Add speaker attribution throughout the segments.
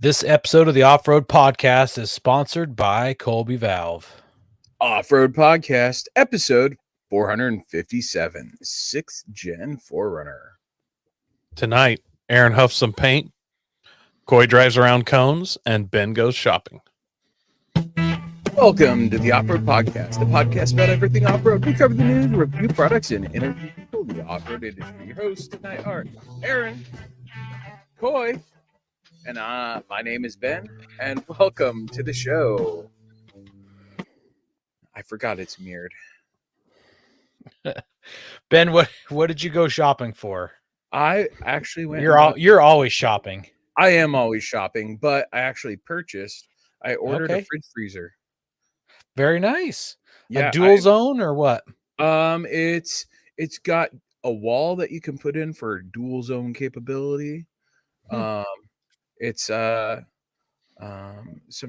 Speaker 1: This episode of the Off-Road Podcast is sponsored by Colby Valve.
Speaker 2: Off-Road Podcast, episode 457, 6th Gen 4Runner.
Speaker 3: Tonight, Aaron huffs some paint, Coy drives around cones, and Ben goes shopping.
Speaker 2: Welcome to the Off-Road Podcast, the podcast about everything off-road. We cover the news, review products, and interview people in the off-road industry. Your hosts tonight are Aaron, Coy, and my name is Ben, and welcome to the show. I forgot it's mirrored.
Speaker 1: Ben, what did you go shopping for?
Speaker 2: I actually went.
Speaker 1: You're always shopping.
Speaker 2: I am always shopping, but I actually purchased. I ordered a fridge freezer.
Speaker 1: Very nice.
Speaker 2: Yeah,
Speaker 1: a dual zone or what?
Speaker 2: It's got a wall that you can put in for dual zone capability. It's some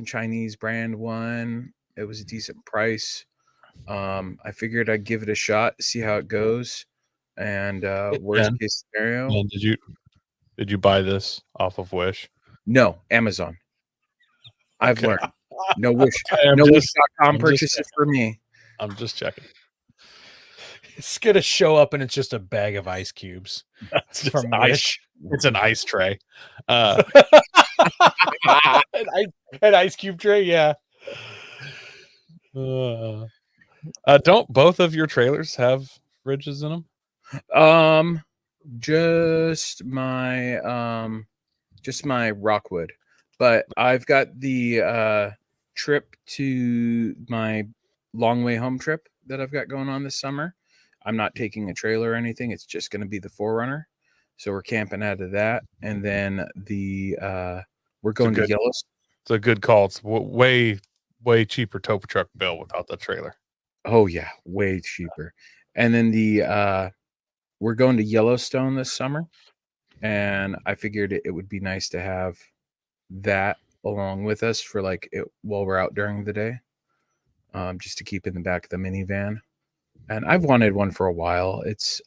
Speaker 2: Chinese brand one. It was a decent price. I figured I'd give it a shot, see how it goes, and worst case scenario.
Speaker 3: And did you buy this off of Wish?
Speaker 2: No, Amazon. I've learned. No Wish.
Speaker 3: No
Speaker 2: Wish.com purchases for me.
Speaker 3: I'm just checking.
Speaker 1: It's gonna show up and it's just a bag of ice cubes from Wish.
Speaker 3: It's an ice tray. An
Speaker 1: ice cube tray, yeah.
Speaker 3: Don't both of your trailers have fridges in
Speaker 2: them? Just my Rockwood, but I've got the trip to my long way home trip that I've got going on this summer. I'm not taking a trailer or anything. It's just going to be the 4Runner. So we're camping out of that. And then we're going to Yellowstone.
Speaker 3: It's a good call. It's way cheaper tow truck bill without the trailer.
Speaker 2: Oh yeah, way cheaper. And then we're going to Yellowstone this summer, and I figured it would be nice to have that along with us for while we're out during the day, just to keep in the back of the minivan. And I've wanted one for a while.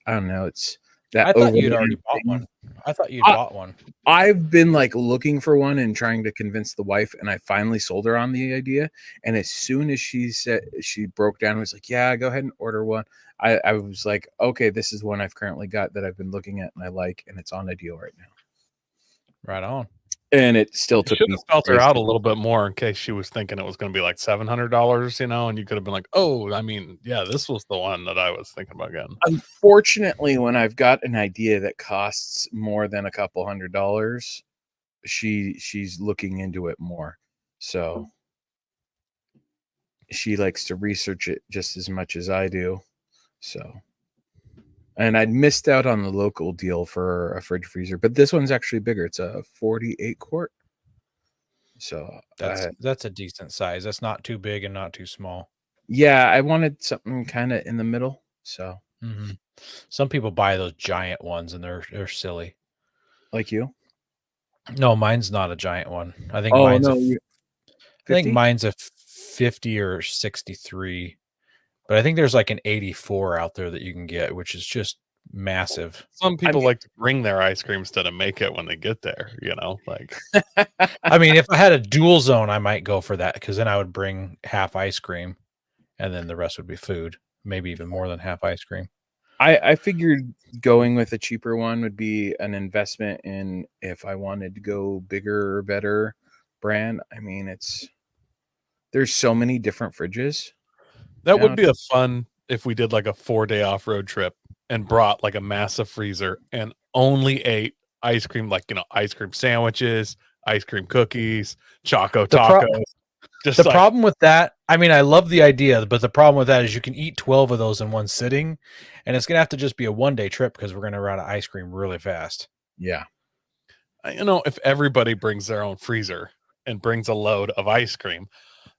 Speaker 2: I don't know. It's that.
Speaker 1: I thought you'd already bought one. I thought you bought one.
Speaker 2: I've been looking for one and trying to convince the wife, and I finally sold her on the idea. And as soon as she said, she broke down and was like, yeah, go ahead and order one. I was like, okay, this is one I've currently got that I've been looking at and I like, and it's on a deal right now.
Speaker 1: Right on.
Speaker 2: And it still took me.
Speaker 3: Felt her out a little bit more in case she was thinking it was going to be like $700, and you could have been like, oh, I mean, yeah, this was the one that I was thinking about getting.
Speaker 2: Unfortunately, when I've got an idea that costs more than a couple $100, she's looking into it more. So she likes to research it just as much as I do. So, and I'd missed out on the local deal for a fridge freezer, but this one's actually bigger. It's a 48 quart. So
Speaker 1: that's a decent size. That's not too big and not too small.
Speaker 2: Yeah, I wanted something kind of in the middle. So
Speaker 1: some people buy those giant ones and they're silly.
Speaker 2: Like you?
Speaker 1: No, mine's not a giant one. I think mine's a 50 or 63. But I think there's like an 84 out there that you can get, which is just massive.
Speaker 3: Some people like to bring their ice cream instead of make it when they get there,
Speaker 1: I mean, if I had a dual zone, I might go for that, because then I would bring half ice cream and then the rest would be food, maybe even more than half ice cream.
Speaker 2: I figured going with a cheaper one would be an investment in if I wanted to go bigger or better brand. I mean, there's so many different fridges.
Speaker 3: That would be a fun if we did like a 4-day off-road trip and brought like a massive freezer and only ate ice cream, ice cream sandwiches, ice cream cookies, choco tacos.
Speaker 1: Problem with that, I mean, I love the idea, but the problem with that is you can eat 12 of those in one sitting, and it's going to have to just be a 1-day trip because we're going to run out of ice cream really fast.
Speaker 2: Yeah.
Speaker 3: If everybody brings their own freezer and brings a load of ice cream.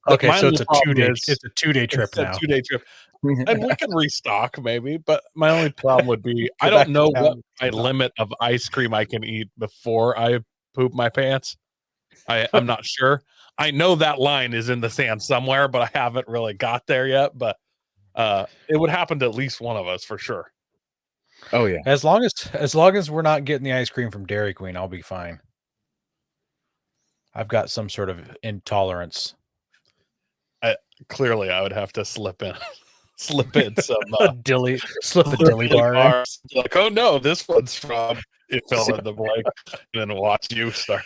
Speaker 1: Okay, so it's a 2-day. It's a 2-day trip now.
Speaker 3: It's a 2-day trip, and we can restock maybe. But my only problem would be I don't know what my limit of ice cream I can eat before I poop my pants. I'm not sure. I know that line is in the sand somewhere, but I haven't really got there yet. But it would happen to at least one of us for sure.
Speaker 2: Oh yeah.
Speaker 1: As long as we're not getting the ice cream from Dairy Queen, I'll be fine. I've got some sort of intolerance.
Speaker 3: Clearly, I would have to slip in some
Speaker 1: slip a dilly bar.
Speaker 3: Like, oh no, this one's from it fell in the blank, and then watch you start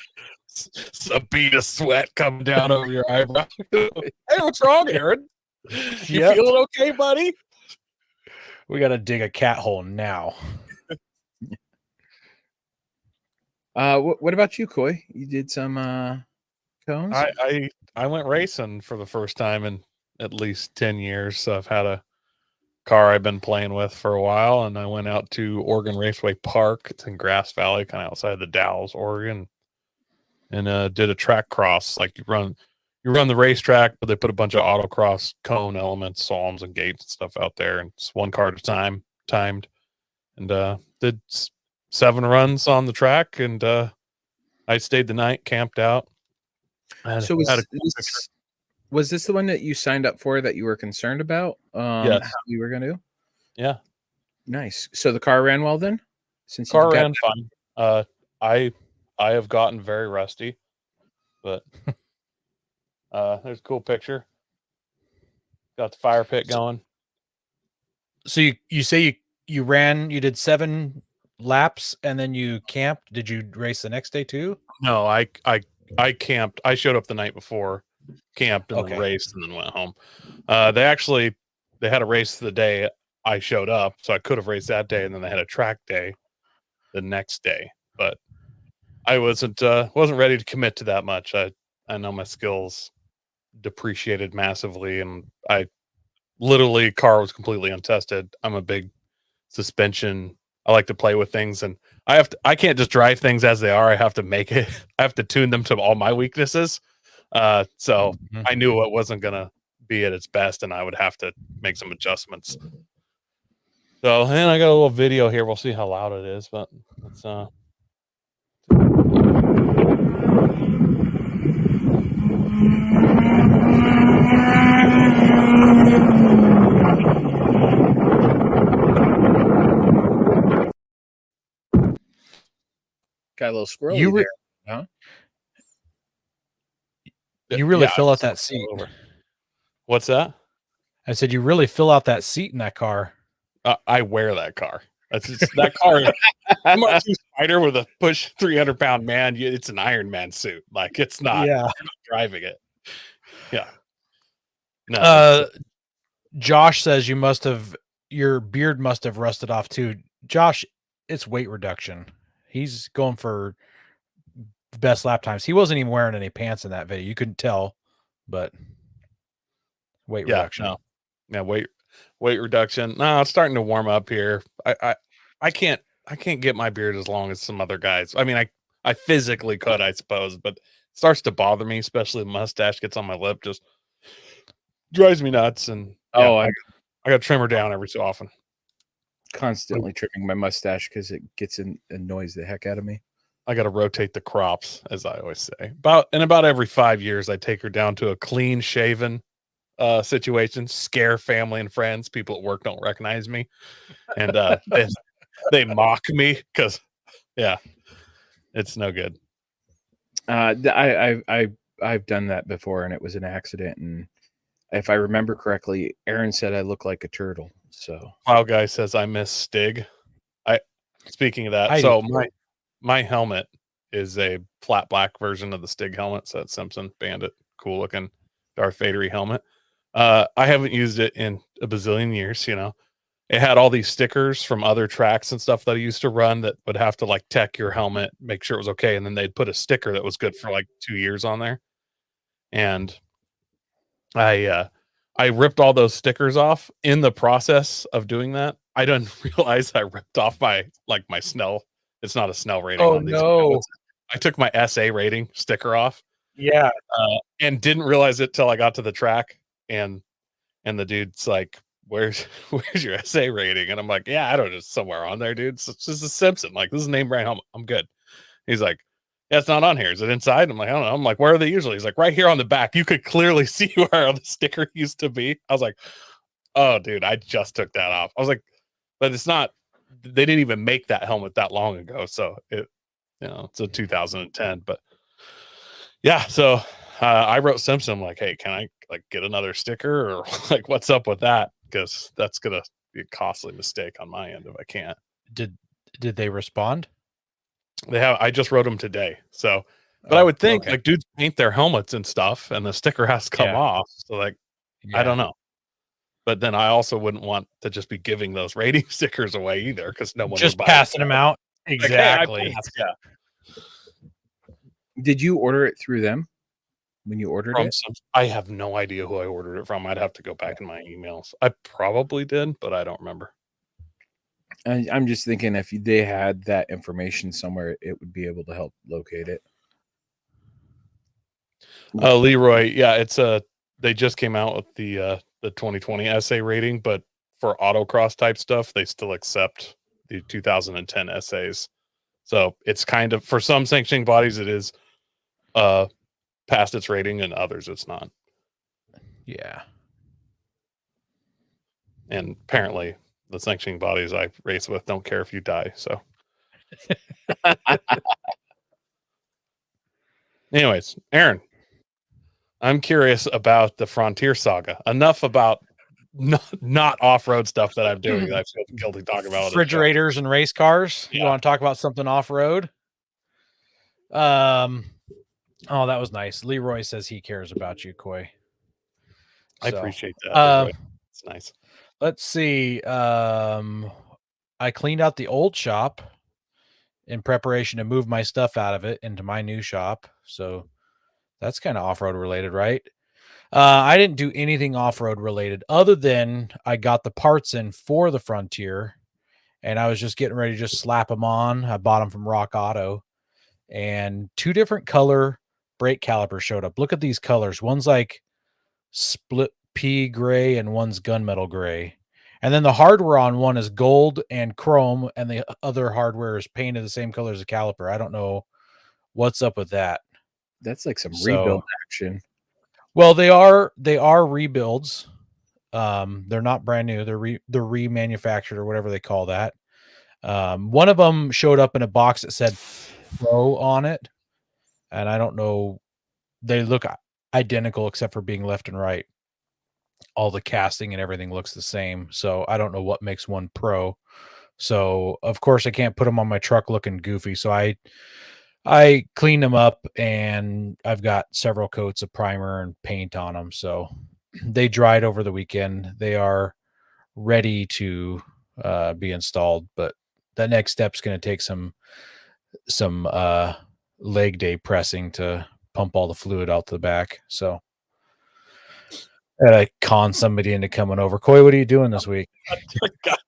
Speaker 3: a bead of sweat come down over your eyebrow. Hey, what's wrong, Aaron? You feeling okay, buddy?
Speaker 1: We got to dig a cat hole now.
Speaker 2: What about you, Coy? You did some cones?
Speaker 3: I went racing for the first time in at least 10 years. So I've had a car I've been playing with for a while, and I went out to Oregon Raceway Park. It's in Grass Valley, kind of outside the Dalles, Oregon, and did a track cross. Like you run the racetrack, but they put a bunch of autocross cone elements, psalms and gates and stuff out there, and it's one car at a time, timed, and did 7 runs on the track, and I stayed the night, camped out.
Speaker 2: So was this the one that you signed up for that you were concerned about?
Speaker 3: Yes.
Speaker 2: How you were going to?
Speaker 3: Yeah.
Speaker 2: Nice. So the car ran well then?
Speaker 3: Since car ran fine. I have gotten very rusty, but there's a cool picture. Got the fire pit going.
Speaker 1: So you say you did 7 laps and then you camped. Did you race the next day too?
Speaker 3: No, I camped. I showed up the night before, camped, and then raced, and then went home. They had a race the day I showed up, so I could have raced that day, and then they had a track day the next day. But I wasn't ready to commit to that much. I know my skills depreciated massively, and car was completely untested. I'm a big suspension. I like to play with things, and I can't just drive things as they are. I have to tune them to all my weaknesses. So I knew it wasn't going to be at its best, and I would have to make some adjustments. So, and I got a little video here. We'll see how loud it is, but it's
Speaker 2: got a little squirrely there, huh?
Speaker 1: You really fill out that seat.
Speaker 3: What's that?
Speaker 1: I said you really fill out that seat in that car.
Speaker 3: I wear that car. That car. I'm a spider with a push 300-pound man. It's an Iron Man suit. Like it's not.
Speaker 1: Yeah,
Speaker 3: I'm not driving it. Yeah.
Speaker 1: No. Josh says your beard must have rusted off too. Josh, it's weight reduction. He's going for best lap times. He wasn't even wearing any pants in that video. You couldn't tell, but weight reduction.
Speaker 3: No. Yeah, weight reduction. No, it's starting to warm up here. I can't get my beard as long as some other guys. I mean, I physically could, I suppose, but it starts to bother me, especially the mustache gets on my lip, just drives me nuts. And I got to trim her down every so often.
Speaker 2: Constantly trimming my mustache because it annoys the heck out of me.
Speaker 3: I got to rotate the crops, as I always say. About every 5 years, I take her down to a clean shaven situation, scare family and friends. People at work don't recognize me, and they mock me because, it's no good.
Speaker 2: I've done that before, and it was an accident. And if I remember correctly, Aaron said I look like a turtle. So
Speaker 3: Wow Guy says I miss Stig. Speaking of that, my helmet is a flat black version of the Stig helmet. So that's Simpson Bandit, cool looking Darth Vader helmet. I haven't used it in a bazillion years. It had all these stickers from other tracks and stuff that I used to run that would have to like tech your helmet, make sure it was okay, and then they'd put a sticker that was good for like 2 years on there. And I ripped all those stickers off in the process of doing that. I didn't realize I ripped off my Snell. It's not a Snell rating.
Speaker 1: Oh, no.
Speaker 3: I took my SA rating sticker off.
Speaker 1: Yeah.
Speaker 3: And didn't realize it till I got to the track, and the dude's like, where's your SA rating? And I'm like, yeah, I don't know, somewhere on there, dude. It's just a Simpson. Like, this is name brand helmet. I'm good. He's like, yeah, it's not on here. Is it inside? I'm like, I don't know. I'm like, where are they usually? He's like, right here on the back. You could clearly see where the sticker used to be. I was like, oh, dude, I just took that off. I was like, but it's not. They didn't even make that helmet that long ago. So it's a 2010. But Yeah, so I wrote Simpson like, hey, can I like get another sticker or like what's up with that? Because that's gonna be a costly mistake on my end if I can't.
Speaker 1: Did they respond?
Speaker 3: They have. I just wrote them today. So, but I would think like dudes paint their helmets and stuff, and the sticker has to come off. So like, I don't know. But then I also wouldn't want to just be giving those rating stickers away either, because no one
Speaker 1: just
Speaker 3: would buy
Speaker 1: passing them out. Exactly.
Speaker 3: Like, hey,
Speaker 2: Did you order it through them when you ordered it?
Speaker 3: I have no idea who I ordered it from. I'd have to go back in my emails. I probably did, but I don't remember.
Speaker 2: I'm just thinking if they had that information somewhere, it would be able to help locate it.
Speaker 3: Leroy, yeah, it's they just came out with the 2020 essay rating, but for autocross type stuff, they still accept the 2010 essays. So it's kind of, for some sanctioning bodies, it is past its rating, and others it's not.
Speaker 1: Yeah.
Speaker 3: And apparently the sanctioning bodies I race with don't care if you die. So anyways, Aaron, I'm curious about the Frontier Saga. Enough about not off-road stuff that I'm doing that I feel guilty talking about.
Speaker 1: Refrigerators and race cars. Yeah. You want to talk about something off-road? Oh, that was nice. Leroy says he cares about you, Coy.
Speaker 3: I appreciate that. It's nice.
Speaker 1: Let's see. I cleaned out the old shop in preparation to move my stuff out of it into my new shop. So that's kind of off-road related, right? I didn't do anything off-road related other than I got the parts in for the Frontier, and I was just getting ready to just slap them on. I bought them from Rock Auto, and 2 different color brake calipers showed up. Look at these colors. One's like split pea gray and one's gunmetal gray. And then the hardware on one is gold and chrome, and the other hardware is painted the same color as the caliper. I don't know what's up with that.
Speaker 2: That's like some rebuild action.
Speaker 1: Well, they are rebuilds. They're not brand new. They're remanufactured or whatever they call that. One of them showed up in a box that said Pro on it, and I don't know. They look identical except for being left and right. All the casting and everything looks the same. So I don't know what makes one Pro. So of course I can't put them on my truck looking goofy. So I cleaned them up, and I've got several coats of primer and paint on them. So they dried over the weekend. They are ready to be installed, but the next step's going to take some leg day pressing to pump all the fluid out the back. So I con somebody into coming over. Coy, what are you doing this week?
Speaker 3: God,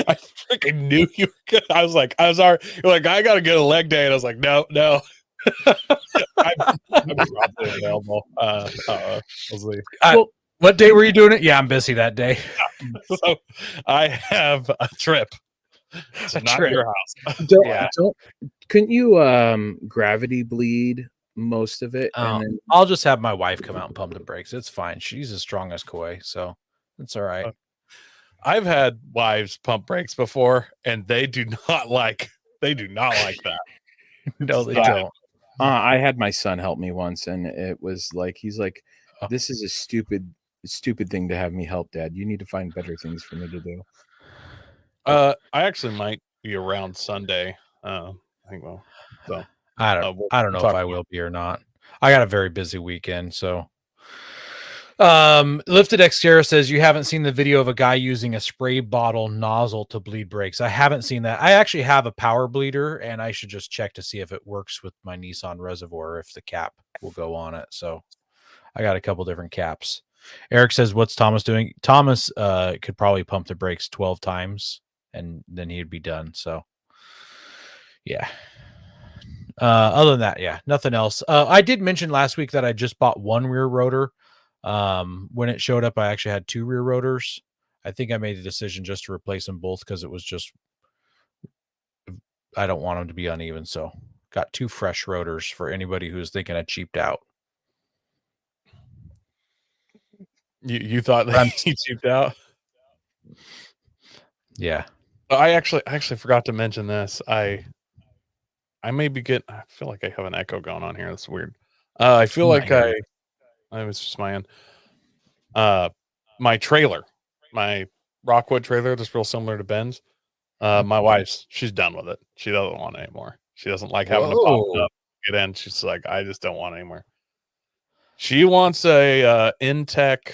Speaker 3: I freaking knew you were good. I was already, you're like, I got to get a leg day. And I was like, no. I'm probably available.
Speaker 1: What day were you doing it? Yeah, I'm busy that day.
Speaker 3: So I have a trip.
Speaker 1: A trip.
Speaker 3: Your house.
Speaker 2: Couldn't you gravity bleed most of it?
Speaker 1: And then I'll just have my wife come out and pump the brakes. It's fine. She's as strong as Coy, so it's all right.
Speaker 3: I've had wives pump brakes before, and they do not like that.
Speaker 1: No, they don't.
Speaker 2: I had my son help me once, and it was like, he's like, this is a stupid thing to have me help, Dad. You need to find better things for me to do.
Speaker 3: I actually might be around Sunday. I think so.
Speaker 1: I don't know if I will be or not. I got a very busy weekend, so. Lifted Xterra says you haven't seen the video of a guy using a spray bottle nozzle to bleed brakes. I haven't seen that. I actually have a power bleeder, and I should just check to see if it works with my Nissan Reservoir, if the cap will go on it. So I got a couple different caps. Eric says, what's Thomas doing? Thomas could probably pump the brakes 12 times, and then he'd be done. So yeah. Other than that, yeah, nothing else. I did mention last week that I just bought one rear rotor. When it showed up, I actually had 2 rear rotors. I think I made the decision just to replace them both because it was just, I don't want them to be uneven. So got 2 fresh rotors for anybody who's thinking I cheaped out.
Speaker 3: You thought that he cheaped out?
Speaker 1: Yeah.
Speaker 3: I actually forgot to mention this. I may be getting. I feel like I have an echo going on here. That's weird. I feel like it's just my end. My trailer, my Rockwood trailer, that's real similar to Ben's. My wife's, she's done with it. She doesn't want it anymore. She doesn't like having to pop it up, get in. She's like, I just don't want it anymore. She wants a Intech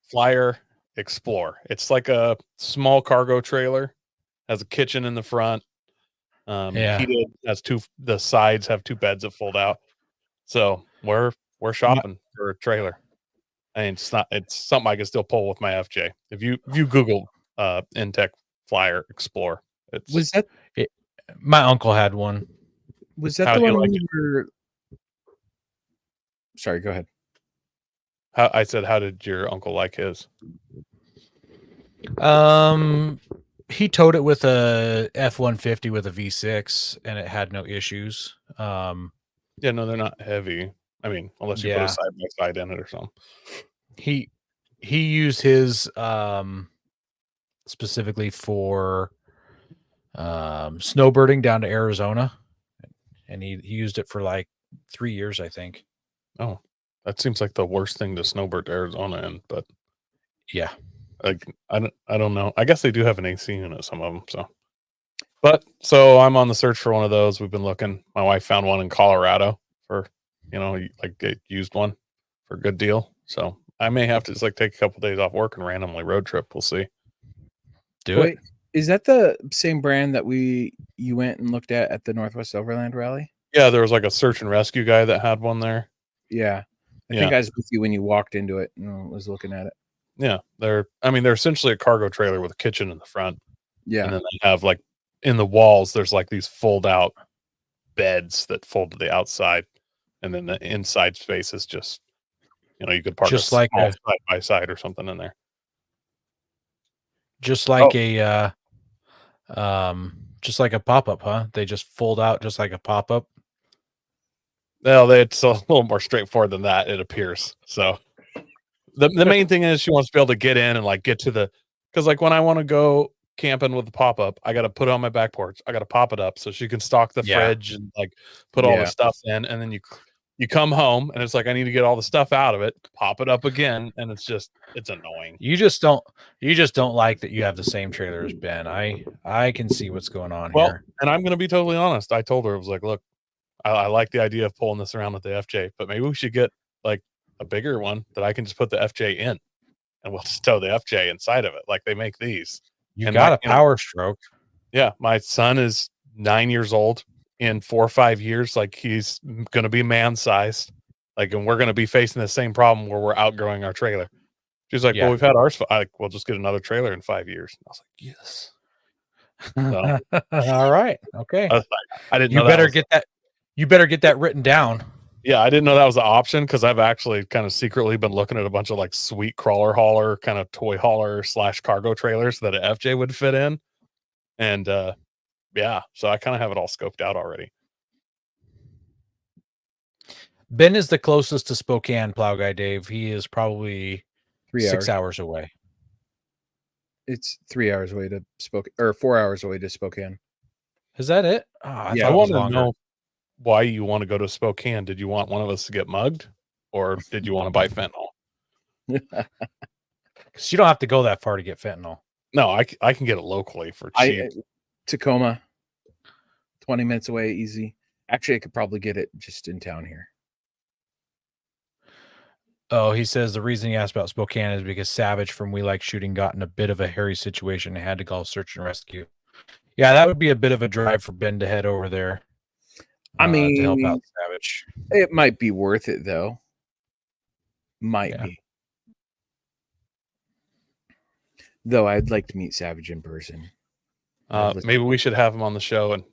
Speaker 3: Flyer Explore. It's like a small cargo trailer, has a kitchen in the front. Heated, has the sides have 2 beds that fold out. So we're shopping for a trailer. I mean, it's something I can still pull with my FJ. If you Google Intech Flyer Explore,
Speaker 1: my uncle had one.
Speaker 2: Was that the one we were? Sorry, go ahead.
Speaker 3: I said, how did your uncle like his?
Speaker 1: He towed it with a F-150 with a V6, and it had no issues.
Speaker 3: Yeah, no, they're not heavy. I mean, unless you put a side by side in it or something.
Speaker 1: He used his specifically for snowbirding down to Arizona, and he used it for like 3 years, I think.
Speaker 3: Oh, that seems like the worst thing to snowbird to Arizona in, but
Speaker 1: yeah.
Speaker 3: Like I don't know. I guess they do have an AC unit, some of them. So I'm on the search for one of those. We've been looking. My wife found one in Colorado for, like a used one for a good deal. So I may have to just like take a couple days off work and randomly road trip. We'll see.
Speaker 2: Wait, is that the same brand that you went and looked at the Northwest Overland Rally?
Speaker 3: Yeah, there was like a search and rescue guy that had one there.
Speaker 2: Yeah, I think I was with you when you walked into it and was looking at it.
Speaker 3: Yeah, they're essentially a cargo trailer with a kitchen in the front.
Speaker 2: Yeah.
Speaker 3: And then they have like in the walls, there's like these fold out beds that fold to the outside. And then the inside space is just, you could park
Speaker 1: just like
Speaker 3: a side by side or something in there.
Speaker 1: Just like a pop-up, huh? They just fold out just like a pop-up.
Speaker 3: Well, it's a little more straightforward than that, it appears. So the main thing is she wants to be able to get in and like get to because like when I want to go camping with the pop-up, I got to put it on my back porch. I got to pop it up so she can stock the fridge and like put all the stuff in. And then you come home and it's like, I need to get all the stuff out of it, pop it up again. And it's annoying.
Speaker 1: You just don't like that you have the same trailer as Ben. I can see what's going on here.
Speaker 3: And I'm going to be totally honest. I told her, I was like, look, I like the idea of pulling this around with the FJ, but maybe we should get like a bigger one that I can just put the FJ in and we'll just tow the FJ inside of it. Like they make these.
Speaker 1: You got a Power Stroke.
Speaker 3: Yeah. My son is 9 years old. In 4 or 5 years, like he's going to be man-sized. Like, and we're going to be facing the same problem where we're outgrowing our trailer. She's like, well, we've had ours. We'll just get another trailer in 5 years. And I was like, yes.
Speaker 1: So, all right. Okay.
Speaker 3: I didn't
Speaker 1: know you better get that written down.
Speaker 3: Yeah, I didn't know that was an option because I've actually kind of secretly been looking at a bunch of like sweet crawler hauler, kind of toy hauler / cargo trailers that an FJ would fit in. And yeah, so I kind of have it all scoped out already.
Speaker 1: Ben is the closest to Spokane, Plow Guy Dave. He is probably 6 hours away.
Speaker 2: It's 3 hours away to Spokane, or 4 hours away to Spokane.
Speaker 1: Is that it?
Speaker 3: Oh, I want to know why you want to go to Spokane. Did you want one of us to get mugged, or did you want to buy fentanyl?
Speaker 1: Because you don't have to go that far to get fentanyl.
Speaker 3: No, I can get it locally for cheap.
Speaker 2: Tacoma, 20 minutes away, easy. Actually, I could probably get it just in town here.
Speaker 1: Oh, he says the reason he asked about Spokane is because Savage from We Like Shooting got in a bit of a hairy situation and had to call search and rescue. Yeah, that would be a bit of a drive for Ben to head over there.
Speaker 2: I mean,
Speaker 1: to help out Savage.
Speaker 2: It might be worth it, though. Might be. Though I'd like to meet Savage in person.
Speaker 3: Maybe we should have him on the show and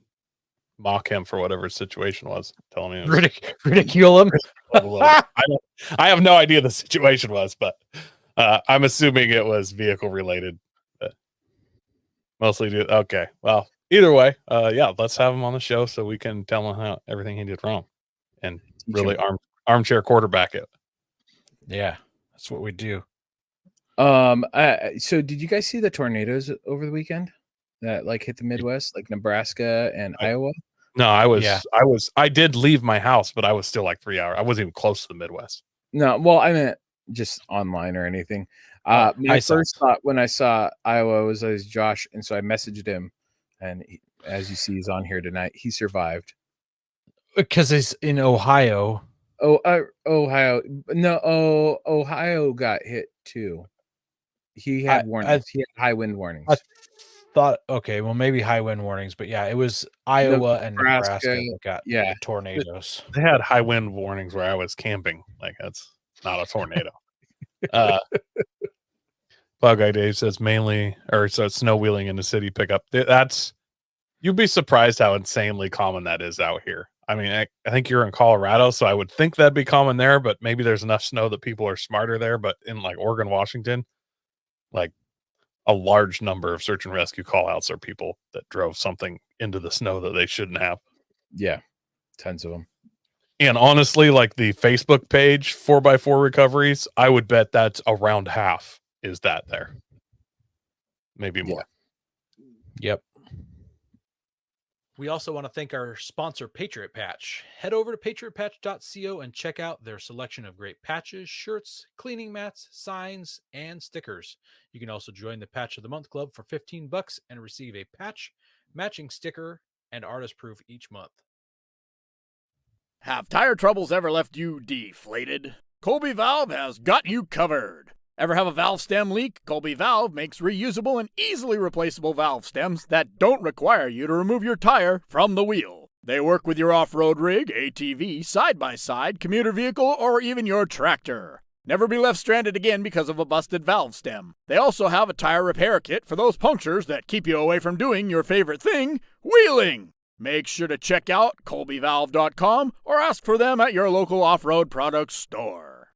Speaker 3: mock him for whatever his situation was. Tell him
Speaker 1: ridicule him.
Speaker 3: I have no idea the situation was, but I'm assuming it was vehicle related. Mostly okay. Well, either way, let's have him on the show so we can tell him how everything he did wrong and really armchair quarterback it.
Speaker 1: Yeah, that's what we do.
Speaker 2: So did you guys see the tornadoes over the weekend that like hit the Midwest, like Nebraska and Iowa?
Speaker 3: No, I did leave my house, but I was still like 3 hours. I wasn't even close to the Midwest.
Speaker 2: No, well, I meant just online or anything. My first thought when I saw Iowa was Josh, and so I messaged him, and as you see, he's on here tonight. He survived
Speaker 1: because he's in Ohio.
Speaker 2: Ohio. No, Ohio got hit too. He had warnings. He had high wind warnings.
Speaker 1: I thought, okay, well, maybe high wind warnings, but yeah, it was Iowa and Nebraska that got tornadoes.
Speaker 3: They had high wind warnings where I was camping. Like, that's not a tornado. Bug Guy Dave says so snow wheeling in the city pickup. You'd be surprised how insanely common that is out here. I mean, I think you're in Colorado, so I would think that'd be common there, but maybe there's enough snow that people are smarter there. But in like Oregon, Washington, like a large number of search and rescue call outs are people that drove something into the snow that they shouldn't have.
Speaker 2: Yeah, tons of them.
Speaker 3: And honestly, like the Facebook page 4x4 recoveries, I would bet that's around half is that there. Maybe more.
Speaker 1: Yep. We also want to thank our sponsor, Patriot Patch. Head over to patriotpatch.co and check out their selection of great patches, shirts, cleaning mats, signs, and stickers. You can also join the Patch of the Month Club for $15 and receive a patch, matching sticker, and artist proof each month.
Speaker 4: Have tire troubles ever left you deflated? Colby Valve has got you covered. Ever have a valve stem leak? Colby Valve makes reusable and easily replaceable valve stems that don't require you to remove your tire from the wheel. They work with your off-road rig, ATV, side-by-side, commuter vehicle, or even your tractor. Never be left stranded again because of a busted valve stem. They also have a tire repair kit for those punctures that keep you away from doing your favorite thing, wheeling. Make sure to check out colbyvalve.com or ask for them at your local off-road products store.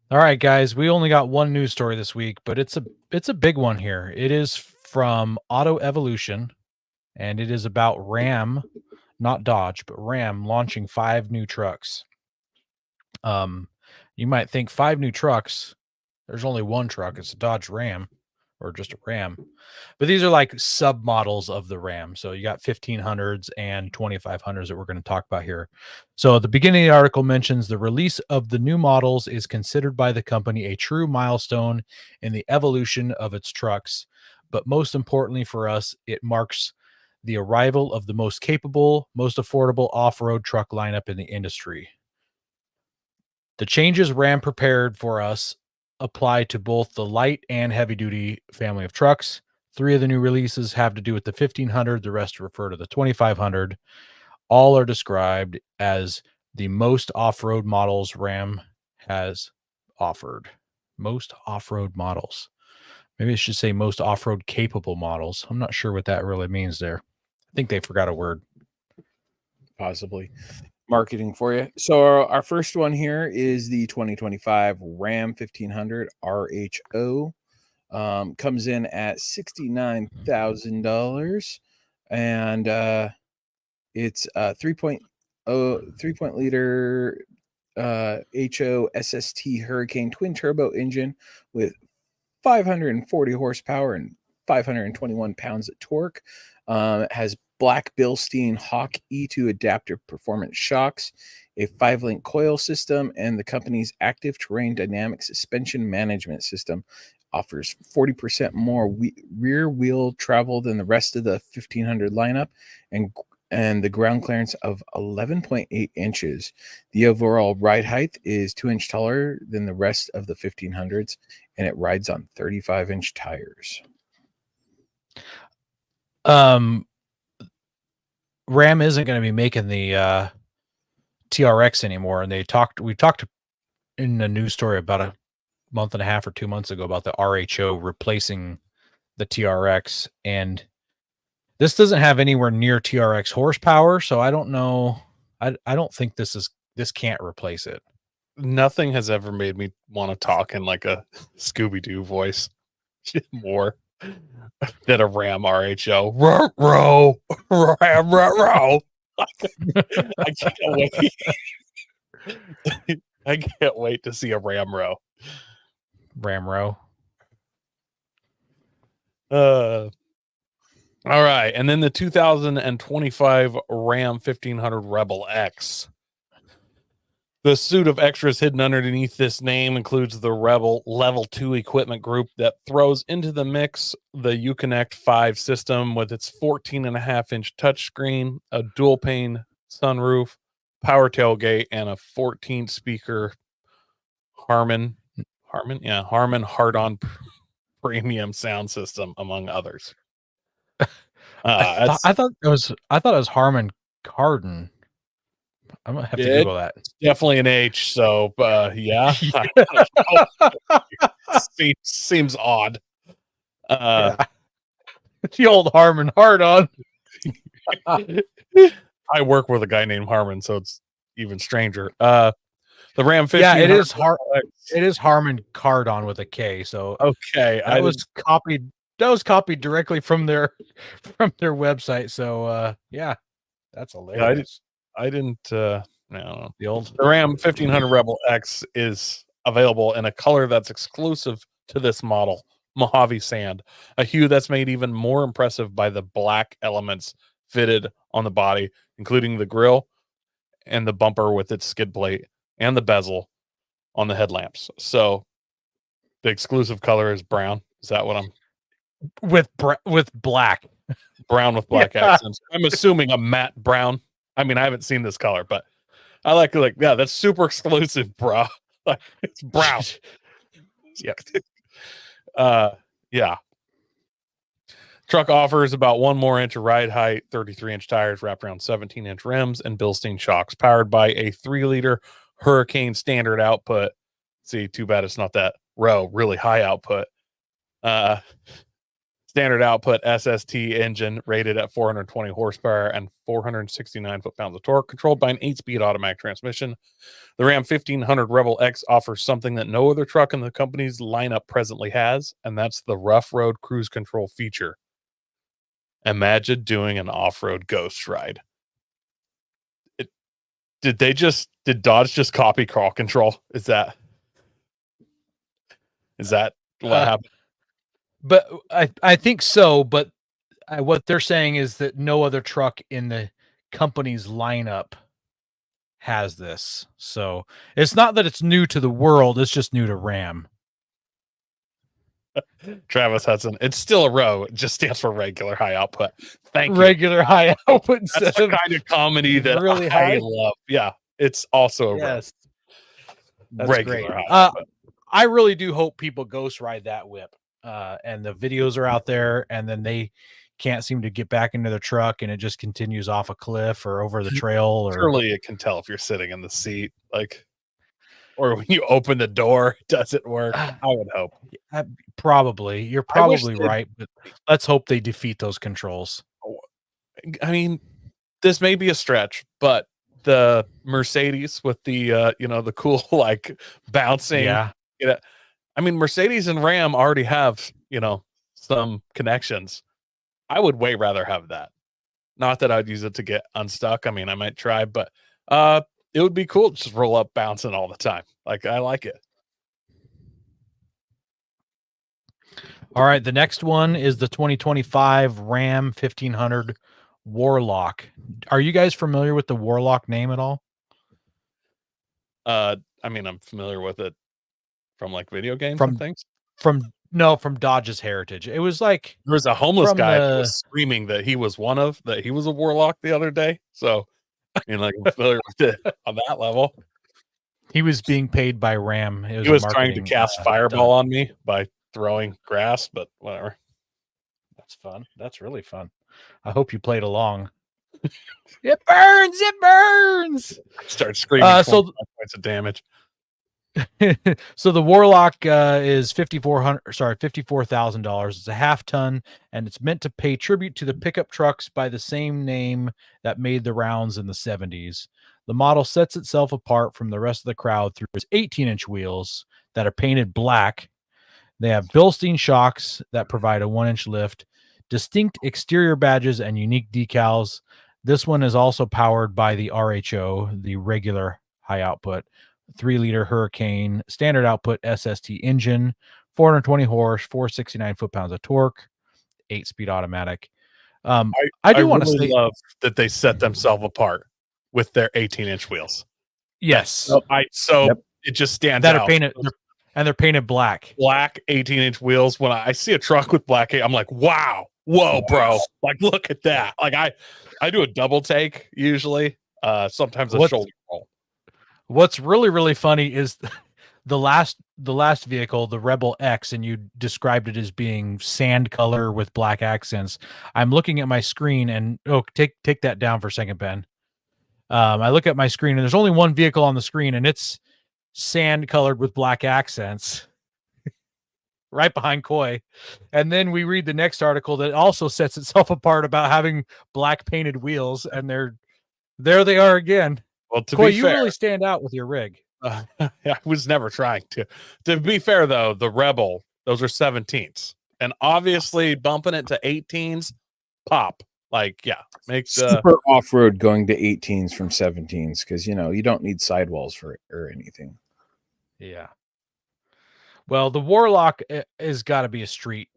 Speaker 1: All right, guys, we only got one news story this week, but it's a big one here. It is from Auto Evolution, and it is about Ram, not Dodge, but Ram launching 5 new trucks. You might think 5 new trucks. There's only one truck. It's a Dodge Ram, or just a Ram. But these are like sub models of the Ram. So you got 1500s and 2500s that we're going to talk about here. So at the beginning of the article mentions the release of the new models is considered by the company a true milestone in the evolution of its trucks. But most importantly for us, it marks the arrival of the most capable, most affordable off-road truck lineup in the industry. The changes Ram prepared for us apply to both the light and heavy duty family of trucks. 3 of the new releases have to do with the 1500. The rest refer to the 2500. All are described as the most off-road models Ram has offered. Most off-road models. Maybe it should say most off-road capable models. I'm not sure what that really means there. I think they forgot a word.
Speaker 2: Possibly. Marketing for you. So our first one here is the 2025 Ram 1500 RHO. Comes in at $69,000, and it's a 3.0 liter HO SST Hurricane twin turbo engine with 540 horsepower and 521 pounds of torque. It has Black Bilstein Hawk E2 adaptive performance shocks, a 5-link coil system, and the company's active terrain dynamic suspension management system offers 40% more rear wheel travel than the rest of the 1500 lineup, and the ground clearance of 11.8 inches. The overall ride height is 2 inches taller than the rest of the 1500s, and it rides on 35-inch tires.
Speaker 1: Ram isn't going to be making the TRX anymore, and we talked in a news story about a month and a half or 2 months ago about the RHO replacing the TRX, and this doesn't have anywhere near TRX horsepower, so I don't know. I don't think this can't replace it.
Speaker 3: Nothing has ever made me want to talk in like a Scooby-Doo voice more than a Ram RHO. Row, Ram, row. I can't wait. I can't wait to see a Ram row.
Speaker 1: Ram row.
Speaker 3: All right, and then the 2025 Ram 1500 Rebel X. The suite of extras hidden underneath this name includes the Rebel Level 2 equipment group that throws into the mix the Uconnect 5 system with its 14.5-inch touchscreen, a dual-pane sunroof, power tailgate, and a 14-speaker Harman hard-on premium sound system, among others.
Speaker 1: I thought it was Harman Kardon. I'm gonna have to Google that.
Speaker 3: It's definitely an H. So, yeah, seems odd.
Speaker 1: Yeah. The old Harman hard-on.
Speaker 3: I work with a guy named Harman, so it's even stranger. The Ram 15.
Speaker 1: Yeah, it is Harman Kardon with a K. So
Speaker 3: okay,
Speaker 1: that was copied. That was copied directly from their website. So yeah, that's hilarious.
Speaker 3: Yeah, I didn't. No, the Ram 1500 Rebel X is available in a color that's exclusive to this model, Mojave Sand, a hue that's made even more impressive by the black elements fitted on the body, including the grille and the bumper with its skid plate and the bezel on the headlamps. So the exclusive color is brown. Is that what I'm
Speaker 1: with black?
Speaker 3: Brown with black accents. I'm assuming a matte brown. I mean, I haven't seen this color, but I like yeah, that's super exclusive, bro. Like, it's brown. Yeah. Truck offers about 1 more inch of ride height, 33-inch tires wrapped around 17-inch rims, and Bilstein shocks, powered by a 3-liter Hurricane standard output. See, too bad it's not that really high output. Standard output SST engine rated at 420 horsepower and 469 foot-pounds of torque, controlled by an 8-speed automatic transmission. The Ram 1500 Rebel X offers something that no other truck in the company's lineup presently has, and that's the rough road cruise control feature. Imagine doing an off-road ghost ride. Did Dodge just copy crawl control? Is that what happened?
Speaker 1: But I think so. But what they're saying is that no other truck in the company's lineup has this. So it's not that it's new to the world. It's just new to Ram.
Speaker 3: Travis Hudson. It's still a row. It just stands for regular high output. Thank you.
Speaker 1: Regular high output.
Speaker 3: That's the kind of comedy that really I love. Yeah, it's also a row.
Speaker 1: That's regular great. High output. I really do hope people ghost ride that whip. And the videos are out there, and then they can't seem to get back into their truck, and it just continues off a cliff or over the trail. Or
Speaker 3: surely it can tell if you're sitting in the seat, or when you open the door, does it work? I would hope.
Speaker 1: Probably. You're probably right, but let's hope they defeat those controls.
Speaker 3: I mean, this may be a stretch, but the Mercedes with the the cool bouncing. Yeah. I mean, Mercedes and Ram already have, some connections. I would way rather have that. Not that I'd use it to get unstuck. I mean, I might try, but it would be cool to just roll up bouncing all the time. I like it.
Speaker 1: All right. The next one is the 2025 Ram 1500 Warlock. Are you guys familiar with the Warlock name at all?
Speaker 3: I mean, I'm familiar with it from video games and things.
Speaker 1: From Dodge's heritage. It was there
Speaker 3: was a homeless guy that was screaming that he was a warlock the other day. So I mean, I'm familiar with it on that level.
Speaker 1: He was being paid by Ram.
Speaker 3: He was trying to cast fireball on me by throwing grass, but whatever.
Speaker 1: That's fun. That's really fun. I hope you played along. It burns! It burns!
Speaker 3: Start screaming. So points of damage.
Speaker 1: So the Warlock is $54,000. It's a half-ton, and it's meant to pay tribute to the pickup trucks by the same name that made the rounds in the 70s. The model sets itself apart from the rest of the crowd through its 18-inch wheels that are painted black. They have Bilstein shocks that provide a 1-inch lift, distinct exterior badges, and unique decals. This one is also powered by the RHO, the regular high output 3-liter Hurricane standard output SST engine, 420 horse, 469 foot-pounds of torque, 8-speed automatic. I do want to
Speaker 3: really
Speaker 1: say
Speaker 3: love that they set themselves apart with their 18-inch wheels.
Speaker 1: yes.
Speaker 3: It just stands
Speaker 1: that
Speaker 3: out.
Speaker 1: Are painted, they're painted black.
Speaker 3: Black 18-inch wheels. When I see a truck with black, I'm like, wow, whoa, bro! Like, look at that. Like, I do a double take usually. Sometimes a shoulder roll.
Speaker 1: What's really, really funny is the last vehicle, the Rebel X, and you described it as being sand color with black accents. I'm looking at my screen and take that down for a second, Ben. I look at my screen and there's only one vehicle on the screen and it's sand colored with black accents right behind Coy. And then we read the next article that also sets itself apart about having black painted wheels, and there they are again.
Speaker 3: Well, to
Speaker 1: Coy,
Speaker 3: be
Speaker 1: you
Speaker 3: fair,
Speaker 1: really stand out with your rig.
Speaker 3: I was never trying to. To be fair, though, the Rebel, those are 17s, and obviously bumping it to 18s, pop. Like, yeah, makes
Speaker 2: super off-road going to 18s from 17s because you don't need sidewalls for it or anything.
Speaker 1: Yeah. Well, the Warlock has got to be a street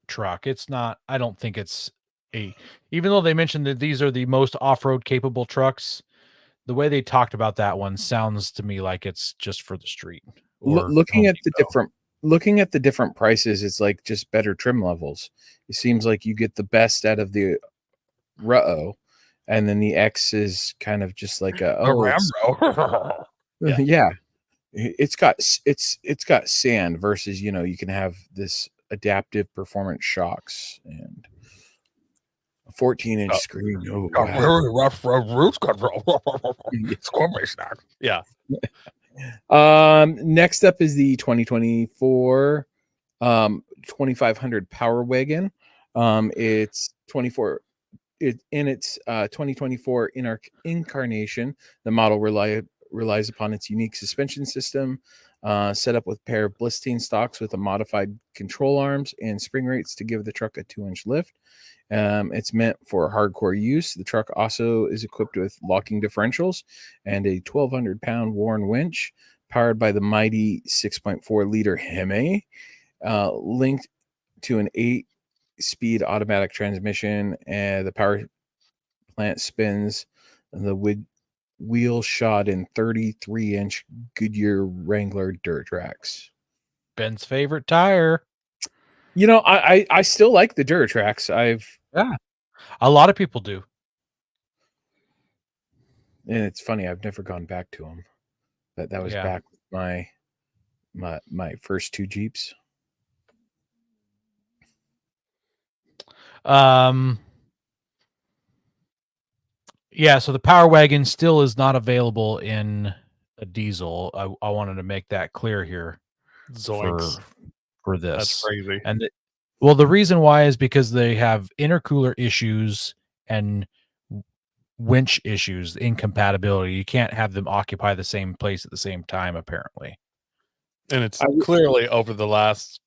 Speaker 1: truck. It's not. I don't think it's even though they mentioned that these are the most off-road capable trucks. The way they talked about that one sounds to me like it's just for the street.
Speaker 2: Looking at the different prices, it's like just better trim levels. It seems like you get the best out of the Ruo, and then the X is kind of just like
Speaker 3: Rambo.
Speaker 2: Yeah. It's got sand versus you can have this adaptive performance shocks and 14-inch screen.
Speaker 3: Got really rough roots control. Yeah.
Speaker 2: Next up is the 2024 2500 Power Wagon. It's 24. In its 2024 incarnation, the model relies upon its unique suspension system, set up with a pair of Blistine stocks with a modified control arms and spring rates to give the truck a 2-inch lift. It's meant for hardcore use. The truck also is equipped with locking differentials and a 1,200-pound Warn winch powered by the mighty 6.4-liter Hemi, linked to an 8-speed automatic transmission, and the power plant spins the wheel shod in 33-inch Goodyear Wrangler dirt tracks.
Speaker 1: Ben's favorite tire.
Speaker 2: I still like the Duratrax.
Speaker 1: A lot of people do.
Speaker 2: And it's funny, I've never gone back to them. That was back with my first 2 Jeeps.
Speaker 1: Yeah, so the Power Wagon still is not available in a diesel. I wanted to make that clear here for this.
Speaker 3: That's crazy.
Speaker 1: And the reason why is because they have intercooler issues and winch issues, incompatibility. You can't have them occupy the same place at the same time, apparently.
Speaker 3: And it's clearly over the last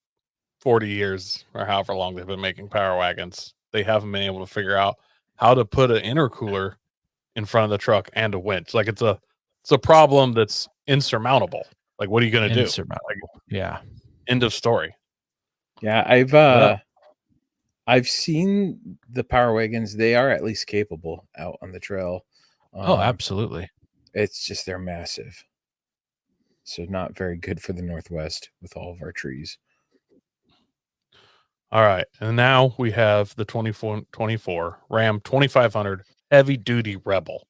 Speaker 3: 40 years or however long they've been making Power Wagons, they haven't been able to figure out how to put an intercooler in front of the truck and a winch. Like, it's a problem that's insurmountable. Like, what are you going to do?
Speaker 1: Insurmountable. Yeah.
Speaker 3: End of story.
Speaker 2: Yeah, I've seen the Power Wagons. They are at least capable out on the trail.
Speaker 1: Absolutely.
Speaker 2: It's just they're massive. So not very good for the Northwest with all of our trees.
Speaker 3: All right. And now we have the 24 Ram 2500 heavy duty Rebel.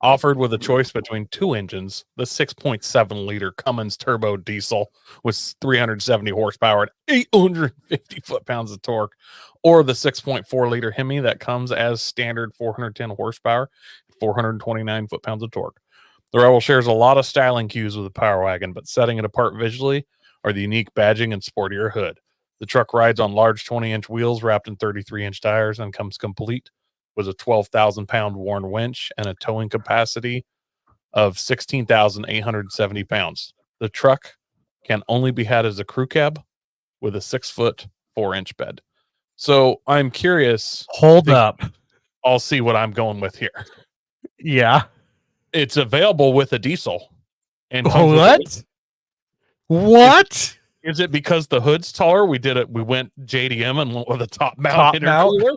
Speaker 3: Offered with a choice between 2 engines, the 6.7 liter Cummins turbo diesel with 370 horsepower and 850 foot-pounds of torque, or the 6.4 liter Hemi that comes as standard 410 horsepower, 429 foot-pounds of torque. The Rebel shares a lot of styling cues with the Power Wagon, but setting it apart visually are the unique badging and sportier hood. The truck rides on large 20-inch wheels wrapped in 33-inch tires and comes complete with a 12,000-pound Warn winch and a towing capacity of 16,870 pounds. The truck can only be had as a crew cab with a 6-foot 4-inch bed. So I'm curious.
Speaker 1: Hold up.
Speaker 3: I'll see what I'm going with here.
Speaker 1: Yeah.
Speaker 3: It's available with a diesel. And
Speaker 1: What?
Speaker 3: Is it because the hood's taller? We went JDM and went with a top mount intercooler?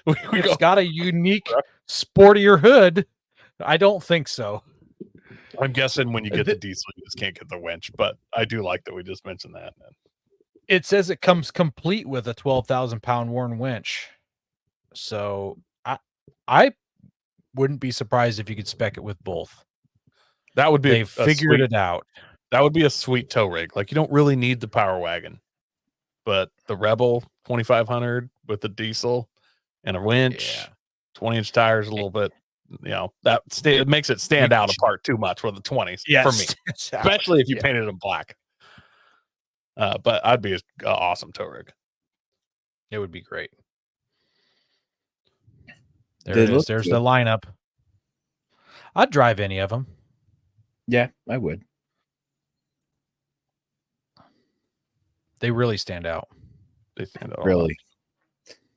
Speaker 1: It's got a unique, sportier hood. I don't think so.
Speaker 3: I'm guessing when you get the diesel, you just can't get the winch, but I do like that we just mentioned that.
Speaker 1: It says it comes complete with a 12,000-pound Warn winch. So I wouldn't be surprised if you could spec it with both.
Speaker 3: That would be
Speaker 1: They've figured it out.
Speaker 3: That would be a sweet tow rig. Like, you don't really need the Power Wagon, but the Rebel 2500 with the diesel and a winch, 20-inch tires, a little bit, that it makes it stand out apart too much with the 20s for me, especially if you painted them black. But I'd be an awesome tow rig.
Speaker 1: It would be great. There it is. There's the lineup. I'd drive any of them.
Speaker 2: Yeah, I would.
Speaker 1: They really stand out.
Speaker 3: They stand out.
Speaker 2: Really.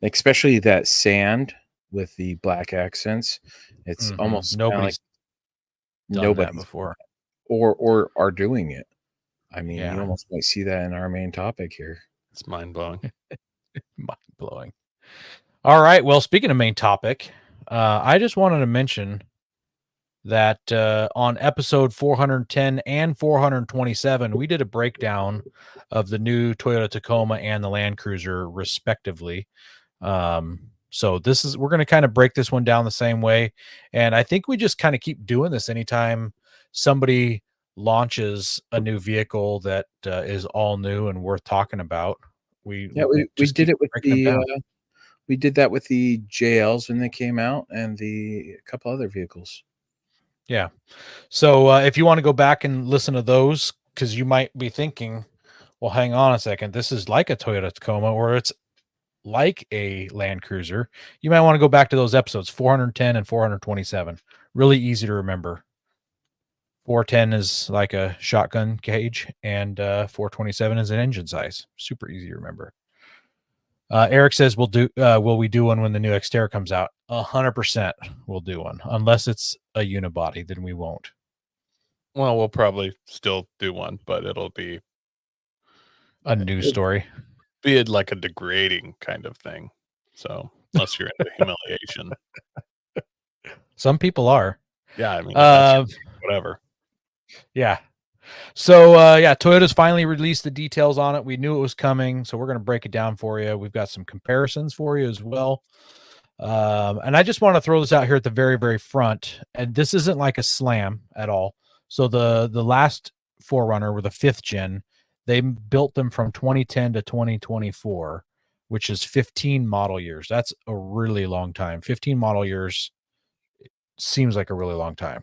Speaker 2: Especially that sand with the black accents. It's almost
Speaker 1: nobody's done that before.
Speaker 2: Or are doing it. I mean, you almost might see that in our main topic here.
Speaker 3: It's mind-blowing.
Speaker 1: Mind-blowing. All right. Well, speaking of main topic, I just wanted to mention that on episode 410 and 427, we did a breakdown of the new Toyota Tacoma and the Land Cruiser, respectively. So we're going to kind of break this one down the same way. And I think we just kind of keep doing this anytime somebody launches a new vehicle that is all new and worth talking about. We
Speaker 2: did it with we did that with the JLs when they came out and a couple other vehicles.
Speaker 1: Yeah. So if you want to go back and listen to those, because you might be thinking, well, hang on a second, this is like a Toyota Tacoma or it's like a Land Cruiser. You might want to go back to those episodes, 410 and 427. Really easy to remember. 410 is like a shotgun cage, and 427 is an engine size. Super easy to remember. Eric says, will we do one when the new Xterra comes out? 100% we'll do one. Unless it's a unibody, then we won't.
Speaker 3: Well, we'll probably still do one, but it'll be
Speaker 1: a news story.
Speaker 3: Be like a degrading kind of thing. So unless you're into humiliation.
Speaker 1: Some people are.
Speaker 3: Yeah, I mean, whatever.
Speaker 1: Yeah. So, Toyota's finally released the details on it. We knew it was coming, so we're going to break it down for you. We've got some comparisons for you as well. And I just want to throw this out here at the very, very front. And this isn't like a slam at all. So the last 4Runner were the 5th gen. They built them from 2010 to 2024, which is 15 model years. That's a really long time. 15 model years seems like a really long time.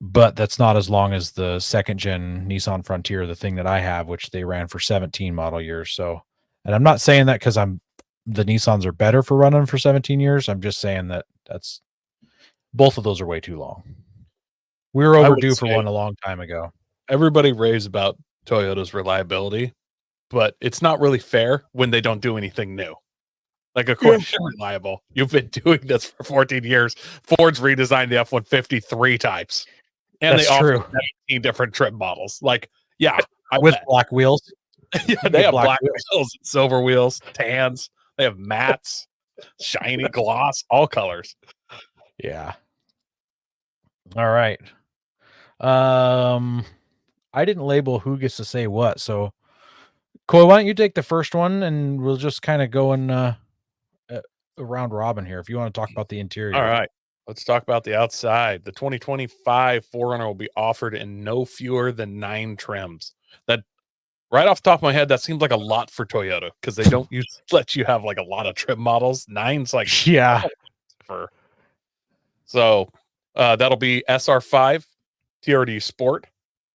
Speaker 1: But that's not as long as the 2nd gen Nissan Frontier, the thing that I have, which they ran for 17 model years. So, and I'm not saying that because the Nissans are better for running for 17 years. I'm just saying that's both of those are way too long. We were overdue for one a long time ago.
Speaker 3: Everybody raves about Toyota's reliability, but it's not really fair when they don't do anything new. Like, of course, you're reliable. You've been doing this for 14 years. Ford's redesigned the F-150 3 times. And
Speaker 1: that's
Speaker 3: they offer
Speaker 1: true.
Speaker 3: 17 different trim models. Like, yeah.
Speaker 1: With black wheels.
Speaker 3: Yeah, they have black wheels, silver wheels, tans. They have mattes, shiny gloss, all colors.
Speaker 1: Yeah. All right. I didn't label who gets to say what. So, Coy, why don't you take the first one and we'll just kind of go in round robin here if you want to talk about the interior.
Speaker 3: All right. Let's talk about the outside. The 2025 4Runner will be offered in no fewer than 9 trims. That, right off the top of my head, that seems like a lot for Toyota because they don't let you have like a lot of trim models. 9's like So that'll be SR5, TRD Sport,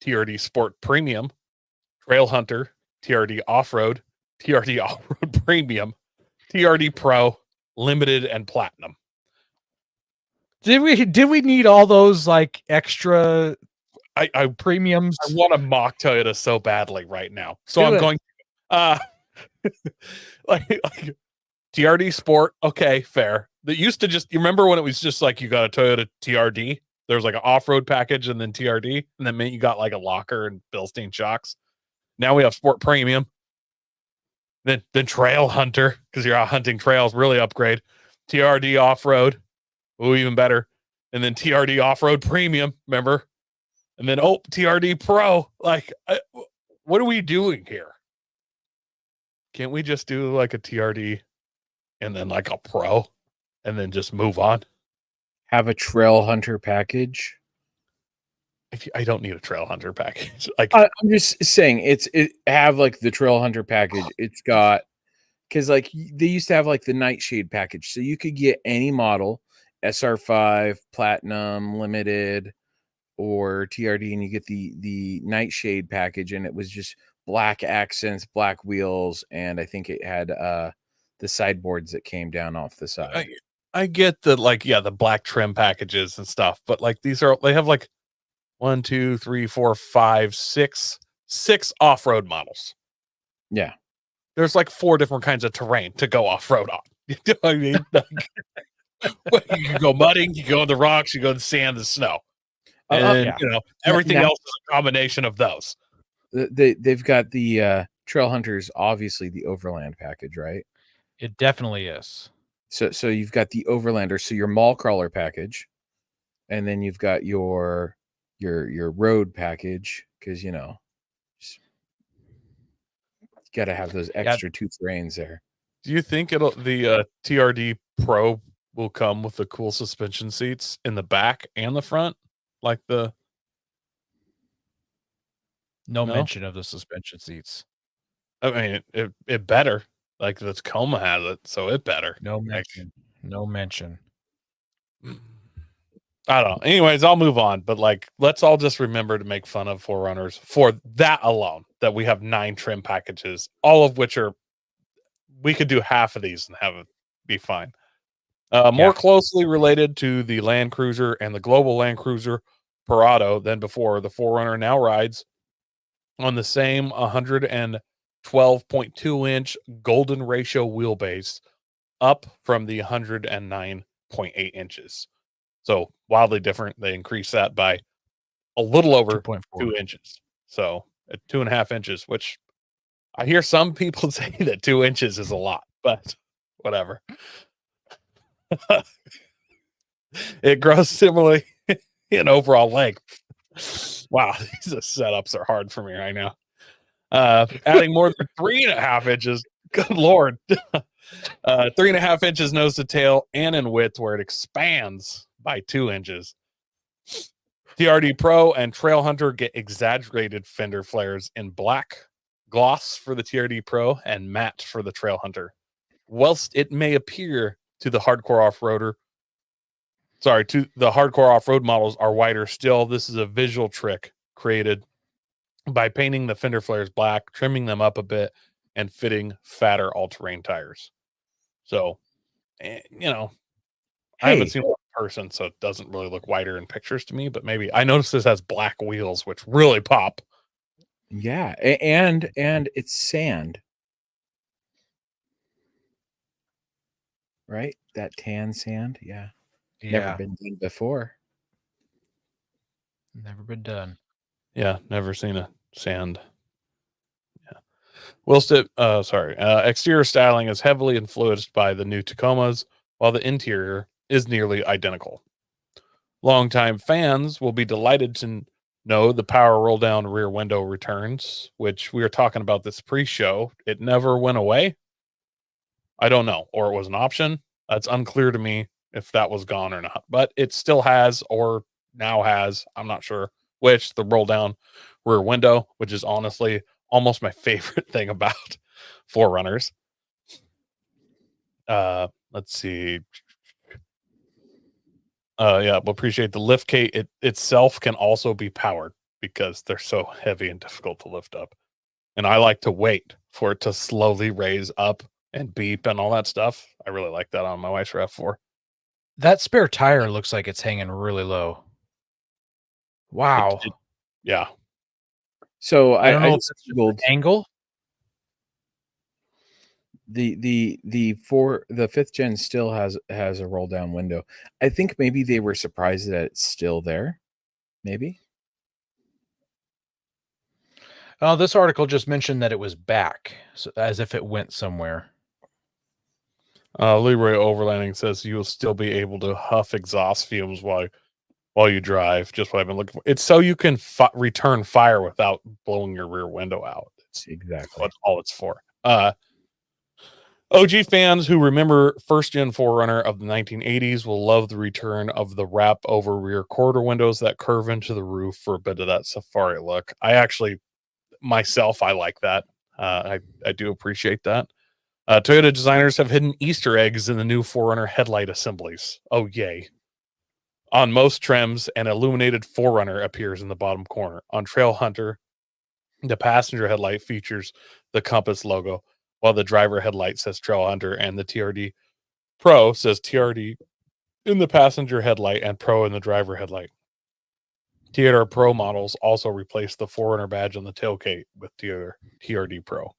Speaker 3: TRD Sport Premium, Trail Hunter, TRD Off-Road, TRD Off-Road Premium, TRD Pro, Limited, and Platinum.
Speaker 1: Did we need all those like extra premiums?
Speaker 3: I want to mock Toyota so badly right now. So I'm going like TRD Sport, okay, fair. That used to you remember when it was just like you got a Toyota TRD? There was like an off-road package and then TRD, and that meant you got like a locker and Bilstein shocks. Now we have Sport Premium. Then Trail Hunter, because you're out hunting trails, really upgrade. TRD Off-Road, even better. And then TRD Off-Road Premium, remember? And then, TRD Pro. Like, what are we doing here? Can't we just do like a TRD and then like a Pro and then just move on?
Speaker 2: Have a Trail Hunter package.
Speaker 3: I don't need a Trail Hunter package. Like,
Speaker 2: I'm just saying, it have like the Trail Hunter package. It's got, because like they used to have like the Nightshade package, so you could get any model, SR5, Platinum, Limited, or TRD, and you get the Nightshade package, and it was just black accents, black wheels, and I think it had the sideboards that came down off the side.
Speaker 3: I get the the black trim packages and stuff, but like they have like 1, 2, 3, 4, 5, 6 off-road models.
Speaker 2: Yeah.
Speaker 3: There's like 4 different kinds of terrain to go off-road on. You know what I mean? You can go mudding, you go on the rocks, you go in the sand, the snow. And everything else is a combination of those.
Speaker 2: They've got the Trail Hunters, obviously the Overland package, right?
Speaker 1: It definitely is.
Speaker 2: So you've got the Overlander, so your mall crawler package, and then you've got your road package, because got to have those extra 2 terrains there.
Speaker 3: Do you think the TRD Pro will come with the cool suspension seats in the back and the front, like the?
Speaker 1: No mention of the suspension seats.
Speaker 3: I mean, it better. Like the Tacoma has it, so it better.
Speaker 1: No mention. No mention.
Speaker 3: I don't know. Anyways, I'll move on. But like, let's all just remember to make fun of 4Runners for that alone. That we have 9 trim packages, all of which we could do half of these and have it be fine. More closely related to the Land Cruiser and the global Land Cruiser Parado than before, the 4Runner now rides on the same 112.2-inch golden ratio wheelbase, up from the 109.8 inches. So wildly different. They increased that by a little over 2 inches. So at 2.5 inches, which I hear some people say that 2 inches is a lot, but whatever. It grows similarly in overall length. Wow, these setups are hard for me right now. Adding more than 3.5 inches. Good Lord. 3.5 inches nose to tail and in width, where it expands by 2 inches. TRD Pro and Trail Hunter get exaggerated fender flares in black, gloss for the TRD Pro, and matte for the Trail Hunter. Whilst it may appear to the hardcore off-road models are wider still, this is a visual trick created by painting the fender flares black, trimming them up a bit, and fitting fatter all-terrain tires. So, I haven't seen one in person, so it doesn't really look wider in pictures to me, but maybe I noticed this has black wheels, which really pop.
Speaker 2: Yeah, and it's sand. Right? That tan sand. Yeah. Never been done before.
Speaker 1: Never been done.
Speaker 3: Yeah, never seen a sand. Yeah. Exterior styling is heavily influenced by the new Tacomas, while the interior is nearly identical. Longtime fans will be delighted to know the power roll down rear window returns, which we were talking about this pre-show. It never went away. I don't know, or it was an option. That's unclear to me if that was gone or not, but it still has, or now has, I'm not sure which, the roll down rear window, which is honestly almost my favorite thing about 4Runners. Let's see. We'll appreciate the lift kit itself can also be powered because they're so heavy and difficult to lift up. And I like to wait for it to slowly raise up and beep and all that stuff. I really like that on my wife's RAV4.
Speaker 1: That spare tire looks like it's hanging really low. Wow.
Speaker 3: Yeah.
Speaker 2: So
Speaker 1: I don't know if it's an angle.
Speaker 2: The 5th gen still has a roll down window. I think maybe they were surprised that it's still there. Maybe.
Speaker 1: Oh, this article just mentioned that it was back, so as if it went somewhere.
Speaker 3: Leroy Overlanding says you will still be able to huff exhaust fumes while you drive. Just what I've been looking for. It's so you can return fire without blowing your rear window out. It's
Speaker 2: exactly
Speaker 3: what all it's for. OG fans who remember first-gen 4Runner of the 1980s will love the return of the wrap-over rear quarter windows that curve into the roof for a bit of that safari look. I actually, myself, I like that. I do appreciate that. Toyota designers have hidden Easter eggs in the new 4Runner headlight assemblies. Oh, yay. On most trims, an illuminated 4Runner appears in the bottom corner. On Trail Hunter, the passenger headlight features the Compass logo, while the driver headlight says Trail Hunter, and the TRD Pro says TRD in the passenger headlight and Pro in the driver headlight. TRD Pro models also replace the 4Runner badge on the tailgate with TRD Pro.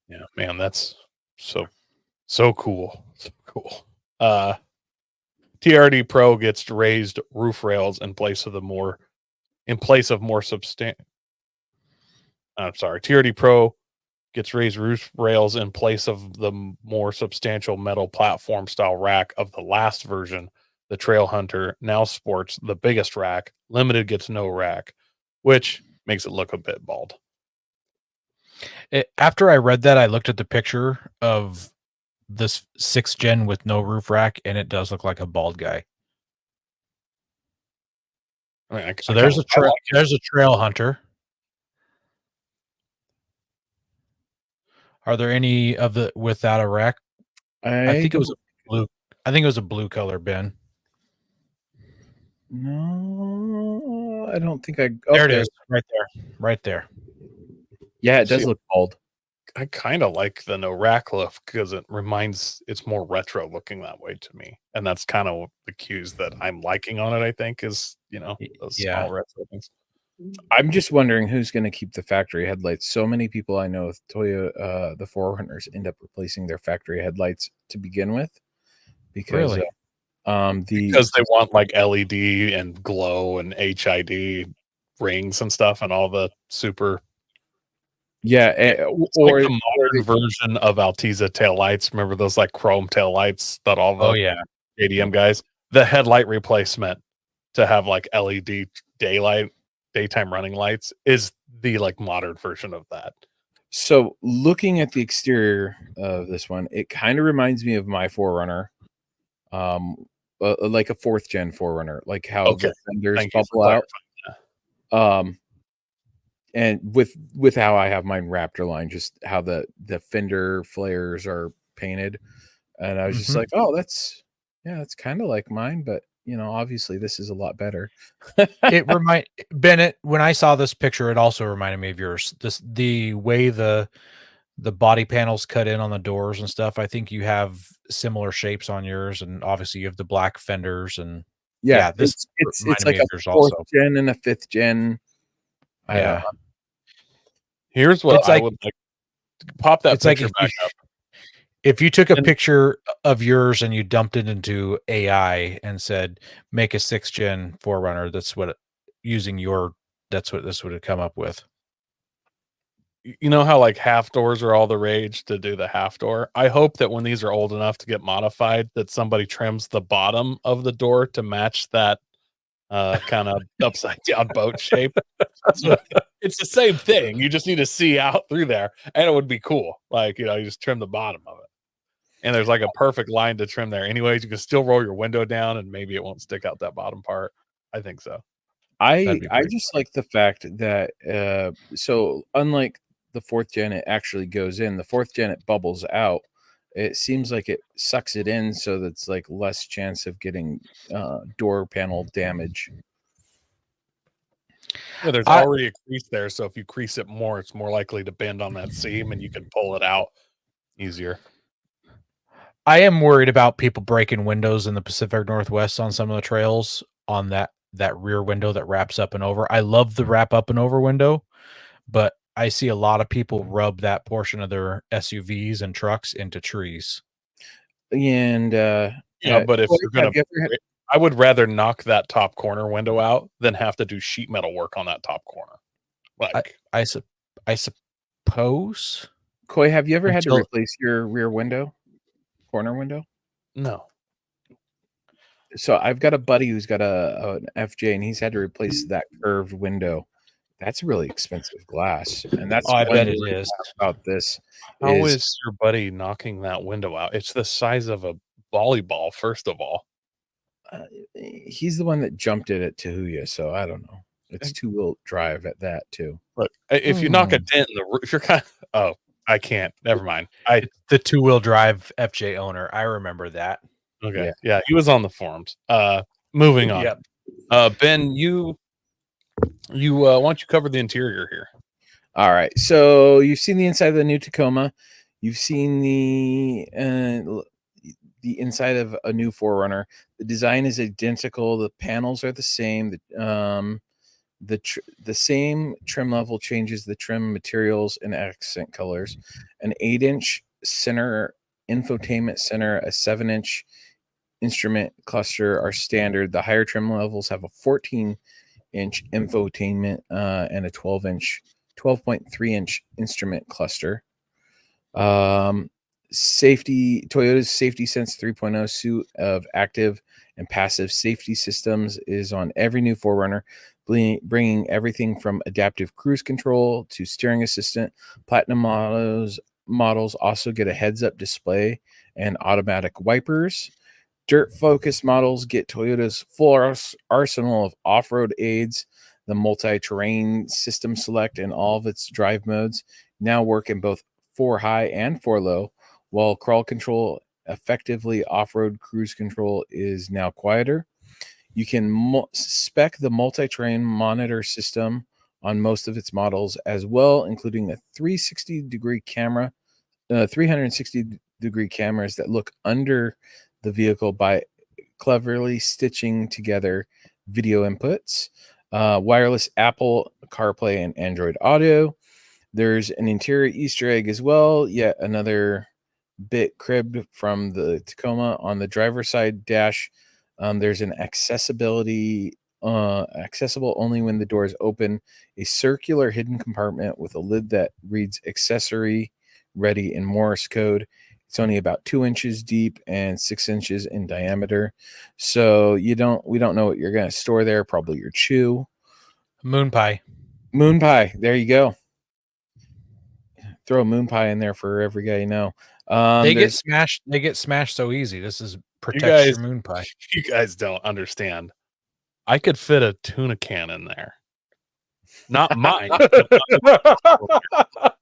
Speaker 3: Yeah, man, that's so cool. So cool. TRD Pro gets raised roof rails in place of more substantial. I'm sorry. TRD Pro gets raised roof rails in place of the more substantial metal platform style rack of the last version. The Trail Hunter now sports the biggest rack. Limited gets no rack, which makes it look a bit bald.
Speaker 1: After I read that, I looked at the picture of this 6th gen with no roof rack, and it does look like a bald guy.
Speaker 3: I mean,
Speaker 1: so there's a Trail Hunter. Are there any of the without a rack? I think it was a blue. I think it was a blue color, Ben.
Speaker 2: No, I don't think I.
Speaker 1: There it is, right there.
Speaker 2: Yeah, it does look bald.
Speaker 3: I kind of like the no rack look because it's more retro looking that way to me, and that's kind of the cues that I'm liking on it. I think is those small retro things.
Speaker 2: I'm just wondering who's going to keep the factory headlights. So many people I know with Toyota, the 4Runners end up replacing their factory headlights to begin with, because
Speaker 3: because they want like LED and glow and HID rings and stuff and all the super.
Speaker 2: Yeah,
Speaker 3: or like the modern version of Altiza taillights. Remember those like chrome taillights that all the ADM guys? The headlight replacement to have like LED daytime running lights is the like modern version of that.
Speaker 2: So looking at the exterior of this one, it kind of reminds me of my 4Runner, like a 4th gen 4Runner, like how the fenders bubble out. And with how I have mine Raptor line, just how the fender flares are painted, and I was just like, oh, that's kind of like mine, but obviously this is a lot better.
Speaker 1: It Bennett, when I saw this picture, it also reminded me of yours. The way the body panels cut in on the doors and stuff. I think you have similar shapes on yours, and obviously you have the black fenders and
Speaker 2: this it's like a 4th gen and a 5th gen.
Speaker 1: Yeah.
Speaker 3: Here's what I would like. Pop that picture back up.
Speaker 1: If you took a picture of yours and you dumped it into AI and said, make a 6th gen 4Runner, that's what this would have come up with.
Speaker 3: You know how like half doors are all the rage to do the half door? I hope that when these are old enough to get modified, that somebody trims the bottom of the door to match that kind of upside down boat shape. So it's the same thing. You just need to see out through there, and it would be cool. Like, you just trim the bottom of it, and there's like a perfect line to trim there. Anyways, you can still roll your window down, and maybe it won't stick out that bottom part. I think so.
Speaker 2: I just like the fact that so unlike the 4th gen, it actually goes in. The 4th gen, it bubbles out. It seems like it sucks it in, so that's like less chance of getting door panel damage.
Speaker 3: Yeah, there's already a crease there, so if you crease it more, it's more likely to bend on that seam, and you can pull it out easier.
Speaker 1: I am worried about people breaking windows in the Pacific Northwest on some of the trails on that rear window that wraps up and over. I love the wrap up and over window, but I see a lot of people rub that portion of their SUVs and trucks into trees.
Speaker 2: And
Speaker 3: but if you're gonna, I would rather knock that top corner window out than have to do sheet metal work on that top corner. Like,
Speaker 1: I suppose.
Speaker 2: Coy, have you ever had to replace your rear window, corner window?
Speaker 3: No.
Speaker 2: So I've got a buddy who's got an FJ, and he's had to replace that curved window. That's really expensive glass, and that's
Speaker 1: I bet it is.
Speaker 2: About this,
Speaker 3: how is your buddy knocking that window out? It's the size of a volleyball. First of all,
Speaker 2: he's the one that jumped it at Tahuya, so I don't know. It's 2-wheel drive at that too.
Speaker 3: Look, if you knock a dent in the roof, you're kind of, oh, I can't. Never mind.
Speaker 1: The 2-wheel drive FJ owner. I remember that.
Speaker 3: Okay. Yeah, he was on the forums. Moving on.
Speaker 1: Yep.
Speaker 3: Ben, why don't you cover the interior here?
Speaker 2: All right. So you've seen the inside of the new Tacoma. You've seen the inside of a new 4Runner. The design is identical. The panels are the same. The same trim level changes the trim materials and accent colors. An 8-inch center infotainment center, a 7-inch instrument cluster are standard. The higher trim levels have a 14-inch infotainment and a 12.3-inch instrument cluster. Toyota's Safety Sense 3.0 suite of active and passive safety systems is on every new 4Runner, bringing everything from adaptive cruise control to steering assistant. Platinum models also get a heads-up display and automatic wipers. Dirt-focused models get Toyota's full arsenal of off-road aids. The multi-terrain system select and all of its drive modes now work in both 4 high and 4 low, while crawl control, effectively off-road cruise control, is now quieter. You can spec the multi-terrain monitor system on most of its models as well, including a 360-degree camera, 360-degree cameras that look under the vehicle by cleverly stitching together video inputs, wireless Apple CarPlay and Android Auto. There's an interior Easter egg as well, yet another bit cribbed from the Tacoma. On the driver's side dash, there's an accessible only when the doors open, a circular hidden compartment with a lid that reads accessory ready in Morse code. It's only about 2 inches deep and 6 inches in diameter. So we don't know what you're going to store there. Probably your chew.
Speaker 1: Moon pie.
Speaker 2: There you go. Throw a moon pie in there for every guy you know.
Speaker 1: They get smashed. They get smashed so easy. This is protects your moon pie.
Speaker 3: You guys don't understand. I could fit a tuna can in there. Not mine.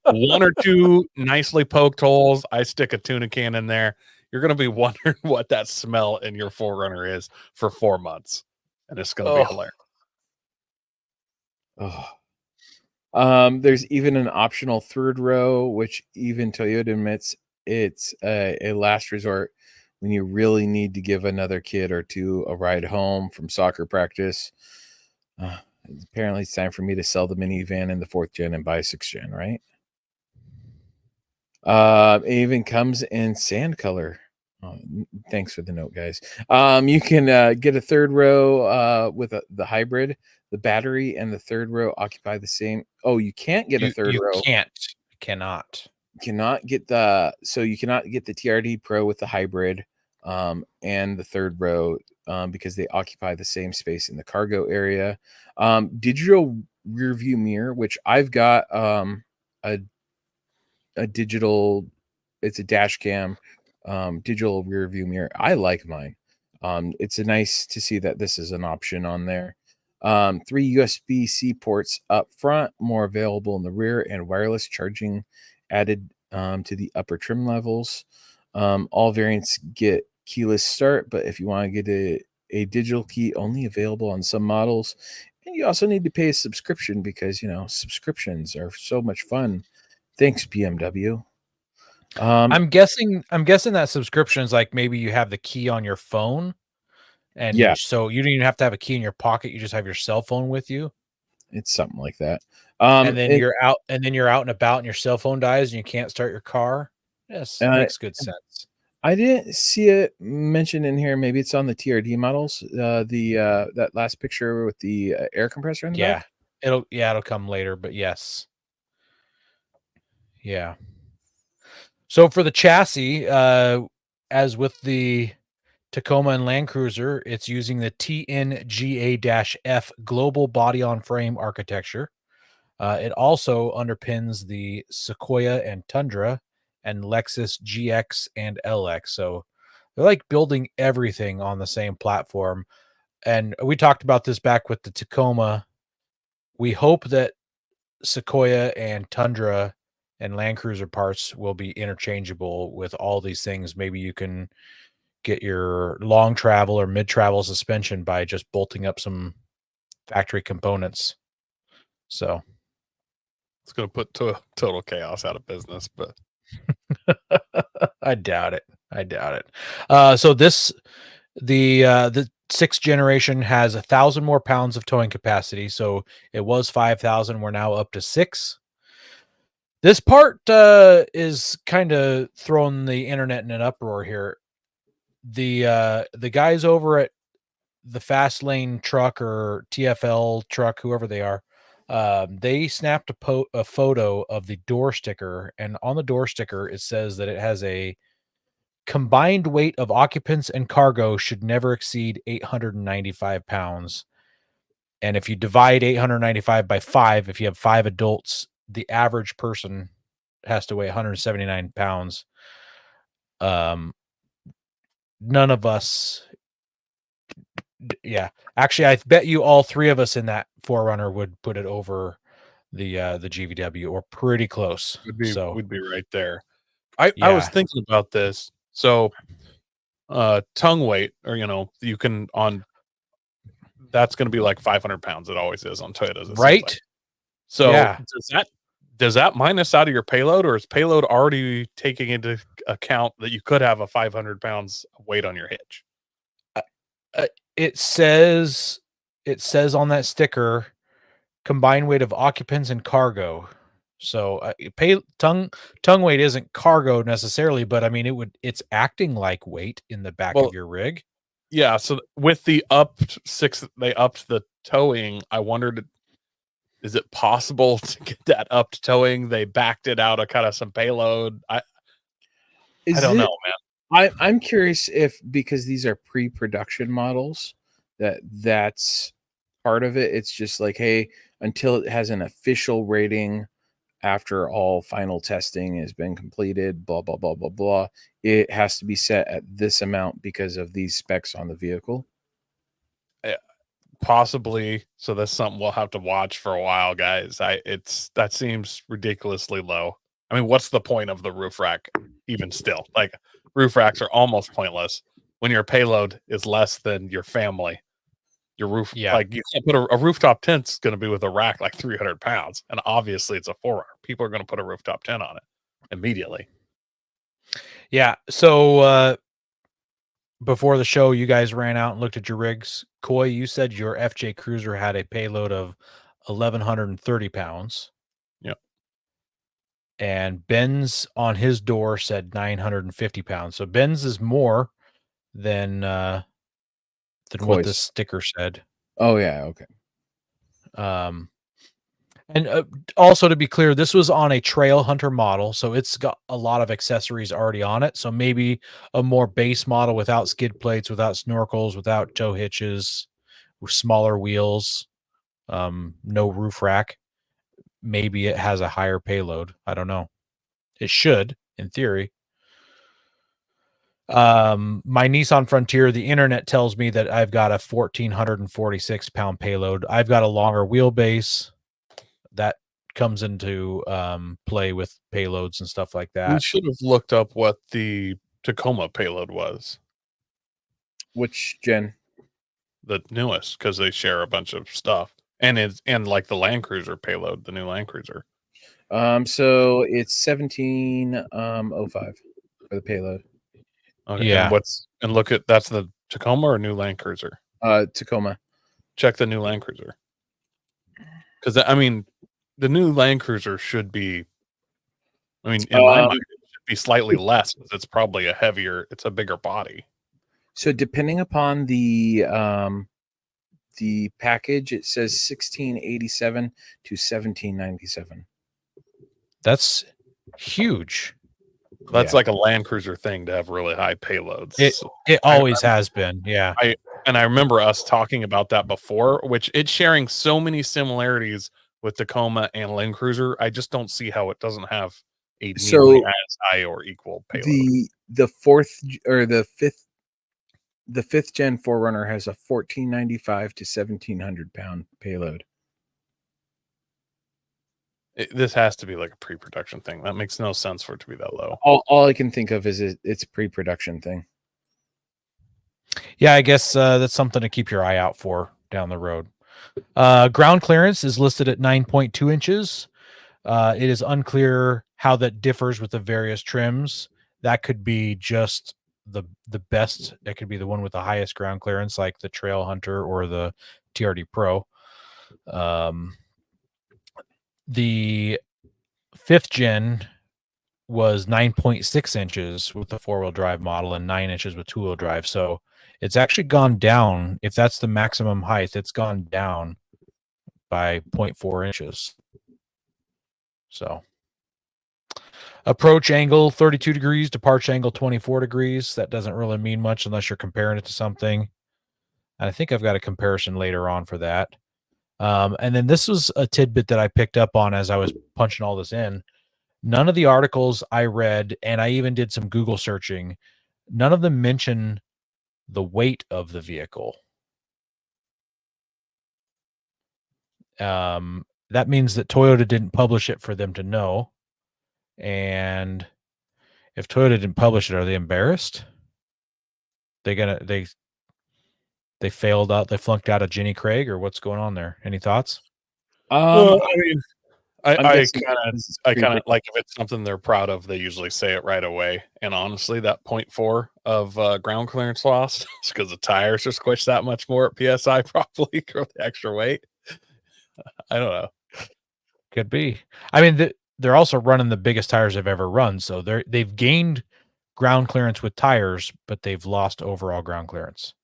Speaker 3: One or two nicely poked holes. I stick a tuna can in there. You're going to be wondering what that smell in your 4Runner is for 4 months. And it's going to be hilarious.
Speaker 2: There's even an optional 3rd row, which even Toyota admits it's a last resort when you really need to give another kid or two a ride home from soccer practice. Apparently it's time for me to sell the minivan in the 4th gen and buy 6th gen, right? It even comes in sand color. Thanks for the note, guys. You can get a 3rd row with the hybrid. The battery and the 3rd row occupy the same. Oh, you can't get a 3rd row.
Speaker 1: Cannot
Speaker 2: get the you cannot get the TRD Pro with the hybrid and the 3rd row because they occupy the same space in the cargo area. Digital rear view mirror, which I've got a digital, it's a dash cam digital rear view mirror. I like mine. It's nice to see that this is an option on there. 3 USB-C ports up front, more available in the rear, and wireless charging added to the upper trim levels. All variants get keyless start, but if you want to get a digital key, only available on some models. And you also need to pay a subscription because, subscriptions are so much fun. Thanks, BMW.
Speaker 1: I'm guessing that subscriptions, like maybe you have the key on your phone. And so you don't even have to have a key in your pocket. You just have your cell phone with you.
Speaker 2: It's something like that.
Speaker 1: And then you're out and about and your cell phone dies and you can't start your car. Yes, makes good sense.
Speaker 2: I didn't see it mentioned in here. Maybe it's on the TRD models. That last picture with the air compressor in the back.
Speaker 1: It'll come later, but yes. Yeah. So for the chassis, as with the Tacoma and Land Cruiser, it's using the TNGA-F global body-on-frame architecture. It also underpins the Sequoia and Tundra and Lexus GX and LX. So they're like building everything on the same platform. And we talked about this back with the Tacoma. We hope that Sequoia and Tundra and Land Cruiser parts will be interchangeable with all these things. Maybe you can get your long travel or mid travel suspension by just bolting up some factory components. So
Speaker 3: it's going to put total chaos out of business, but
Speaker 1: I doubt it. So the 6th generation has 1,000 more pounds of towing capacity. So it was 5,000. We're now up to 6. This part is kind of throwing the internet in an uproar here. The guys over at the Fast Lane Truck or TFL Truck, whoever they are, they snapped a photo of the door sticker, and on the door sticker it says that it has a combined weight of occupants and cargo should never exceed 895 pounds. And if you divide 895 by 5, if you have 5 adults, the average person has to weigh 179 pounds. None of us. Yeah. Actually, I bet you all 3 of us in that 4Runner would put it over the GVW or pretty close.
Speaker 3: We'd be right there. I was thinking about this. So tongue weight, or you can that's going to be like 500 pounds. It always is on Toyotas,
Speaker 1: right?
Speaker 3: Like. So does that minus out of your payload, or is payload already taking into account that you could have a 500 pounds weight on your hitch?
Speaker 1: It says on that sticker combined weight of occupants and cargo. So tongue weight isn't cargo necessarily, but I mean it's acting like weight in the back of your rig.
Speaker 3: Yeah, so with the upped 6, they upped the towing. I wondered, is it possible to get that upped towing? They backed it out of kind of some payload. I don't know, man.
Speaker 2: I'm curious if, because these are pre-production models, that's part of it. It's just like, hey, until it has an official rating, after all final testing has been completed, blah, blah, blah, blah, blah, it has to be set at this amount because of these specs on the vehicle.
Speaker 3: Yeah, possibly. So that's something we'll have to watch for a while, guys. That seems ridiculously low. I mean, what's the point of the roof rack even still? Like, roof racks are almost pointless when your payload is less than your family. Your roof, like, you can't put a rooftop tent's going to be with a rack like 300 pounds, and obviously it's a 4Runner. People are going to put a rooftop tent on it immediately.
Speaker 1: Yeah. So before the show, you guys ran out and looked at your rigs. Coy, you said your FJ Cruiser had a payload of 1,130 pounds.
Speaker 3: Yep.
Speaker 1: And Ben's on his door said 950 pounds. So Ben's is more than what the sticker said.
Speaker 2: Oh yeah, okay.
Speaker 1: And also, to be clear, this was on a Trail Hunter model, so it's got a lot of accessories already on it. So maybe a more base model without skid plates, without snorkels, without tow hitches, with smaller wheels, no roof rack. Maybe it has a higher payload. I don't know. It should, in theory. My Nissan Frontier, the internet tells me that I've got a 1,446 pound payload. I've got a longer wheelbase that comes into play with payloads and stuff like that.
Speaker 3: We should have looked up what the Tacoma payload was.
Speaker 2: Which gen?
Speaker 3: The newest, because they share a bunch of stuff, and like the Land Cruiser payload, the new Land Cruiser.
Speaker 2: So it's 1705 for the payload.
Speaker 3: Okay, yeah. And look at, that's the Tacoma or new Land Cruiser?
Speaker 2: Tacoma.
Speaker 3: Check the new Land Cruiser. Because I mean, the new Land Cruiser should be, I mean, in my mind, it should be slightly less because it's probably it's a bigger body.
Speaker 2: So depending upon the the package, it says 1687 to 1797.
Speaker 1: That's huge.
Speaker 3: That's like a Land Cruiser thing to have really high payloads.
Speaker 1: It always has been, yeah.
Speaker 3: I remember us talking about that before, which it's sharing so many similarities with Tacoma and Land Cruiser. I just don't see how it doesn't have a nearly as high or equal payload.
Speaker 2: The fourth or the fifth gen 4Runner has a 1495 to 1700 pound payload.
Speaker 3: This has to be like a pre-production thing. That makes no sense for it to be that low.
Speaker 2: All I can think of is it's a pre-production thing.
Speaker 1: Yeah, I guess that's something to keep your eye out for down the road. Ground clearance is listed at 9.2 inches. It is unclear how that differs with the various trims. That could be just the best. It could be the one with the highest ground clearance, like the Trail Hunter or the TRD Pro. The 5th gen was 9.6 inches with the 4-wheel drive model and 9 inches with 2-wheel drive. So it's actually gone down. If that's the maximum height, it's gone down by 0.4 inches. So approach angle 32 degrees, departure angle 24 degrees. That doesn't really mean much unless you're comparing it to something. And I think I've got a comparison later on for that. And then this was a tidbit that I picked up on as I was punching all this in. None of the articles I read, and I even did some Google searching, none of them mention the weight of the vehicle. That means that Toyota didn't publish it for them to know. And if Toyota didn't publish it, are they embarrassed? They failed out. They flunked out of Jenny Craig, or what's going on there? Any thoughts?
Speaker 3: I mean, I kind of like if it's something they're proud of, they usually say it right away. And honestly, that 0.4 of ground clearance loss is because the tires are squished that much more at PSI, probably for the extra weight. I don't know.
Speaker 1: Could be. I mean, they're also running the biggest tires they've ever run, so they've gained ground clearance with tires, but they've lost overall ground clearance.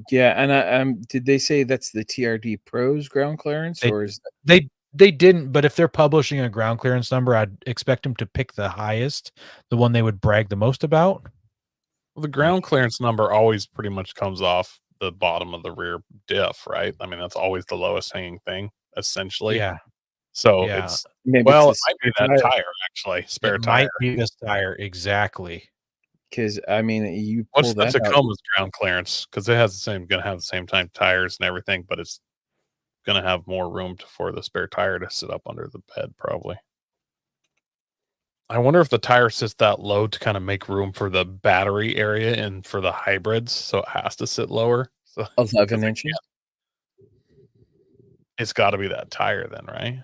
Speaker 2: Yeah, and did they say that's the TRD Pro's ground clearance, or is
Speaker 1: they didn't? But if they're publishing a ground clearance number, I'd expect them to pick the highest, the one they would brag the most about.
Speaker 3: Well, the ground clearance number always pretty much comes off the bottom of the rear diff, right? I mean, that's always the lowest hanging thing, essentially.
Speaker 1: Yeah.
Speaker 3: So
Speaker 1: yeah.
Speaker 3: it might be that tire, actually. Spare tire.
Speaker 1: Might be this tire, exactly.
Speaker 2: Because I mean, you pull
Speaker 3: what's
Speaker 2: that
Speaker 3: Tacoma's ground clearance? Because it has going to have the same time tires and everything, but it's going to have more room for the spare tire to sit up under the bed, probably. I wonder if the tire sits that low to kind of make room for the battery area and for the hybrids, so it has to sit lower. So
Speaker 2: 11 inches.
Speaker 3: It's got to be that tire then, right?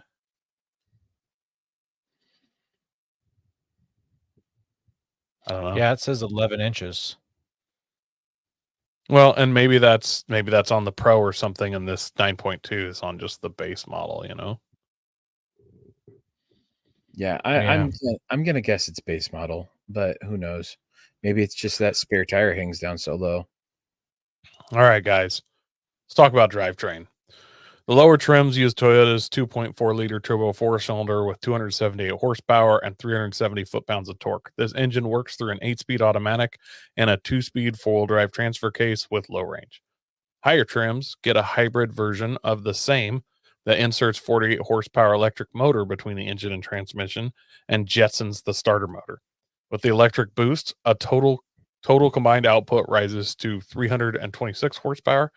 Speaker 3: I don't know.
Speaker 1: Yeah, it says 11 inches.
Speaker 3: Well, and maybe that's on the Pro or something, and this 9.2 is on just the base model, you know?
Speaker 2: Yeah, I'm gonna guess it's base model, but who knows? Maybe it's just that spare tire hangs down so low.
Speaker 3: All right, guys, let's talk about drivetrain. The lower trims use Toyota's 2.4-liter turbo 4-cylinder with 278 horsepower and 370 foot-pounds of torque. This engine works through an 8-speed automatic and a 2-speed 4-wheel drive transfer case with low range. Higher trims get a hybrid version of the same that inserts 48 horsepower electric motor between the engine and transmission and jetsons the starter motor. With the electric boost, a total combined output rises to 326 horsepower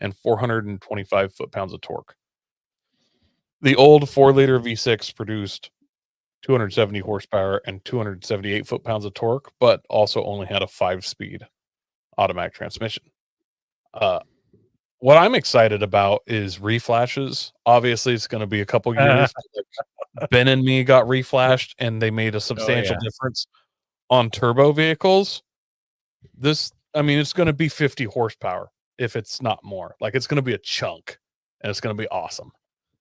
Speaker 3: and 425 foot-pounds of torque. The old 4-liter V6 produced 270 horsepower and 278 foot-pounds of torque, but also only had a 5-speed automatic transmission. What I'm excited about is reflashes. Obviously, it's going to be a couple years. Ben and me got reflashed, and they made a substantial difference on turbo vehicles. It's going to be 50 horsepower. If it's not more, like it's going to be a chunk and it's going to be awesome.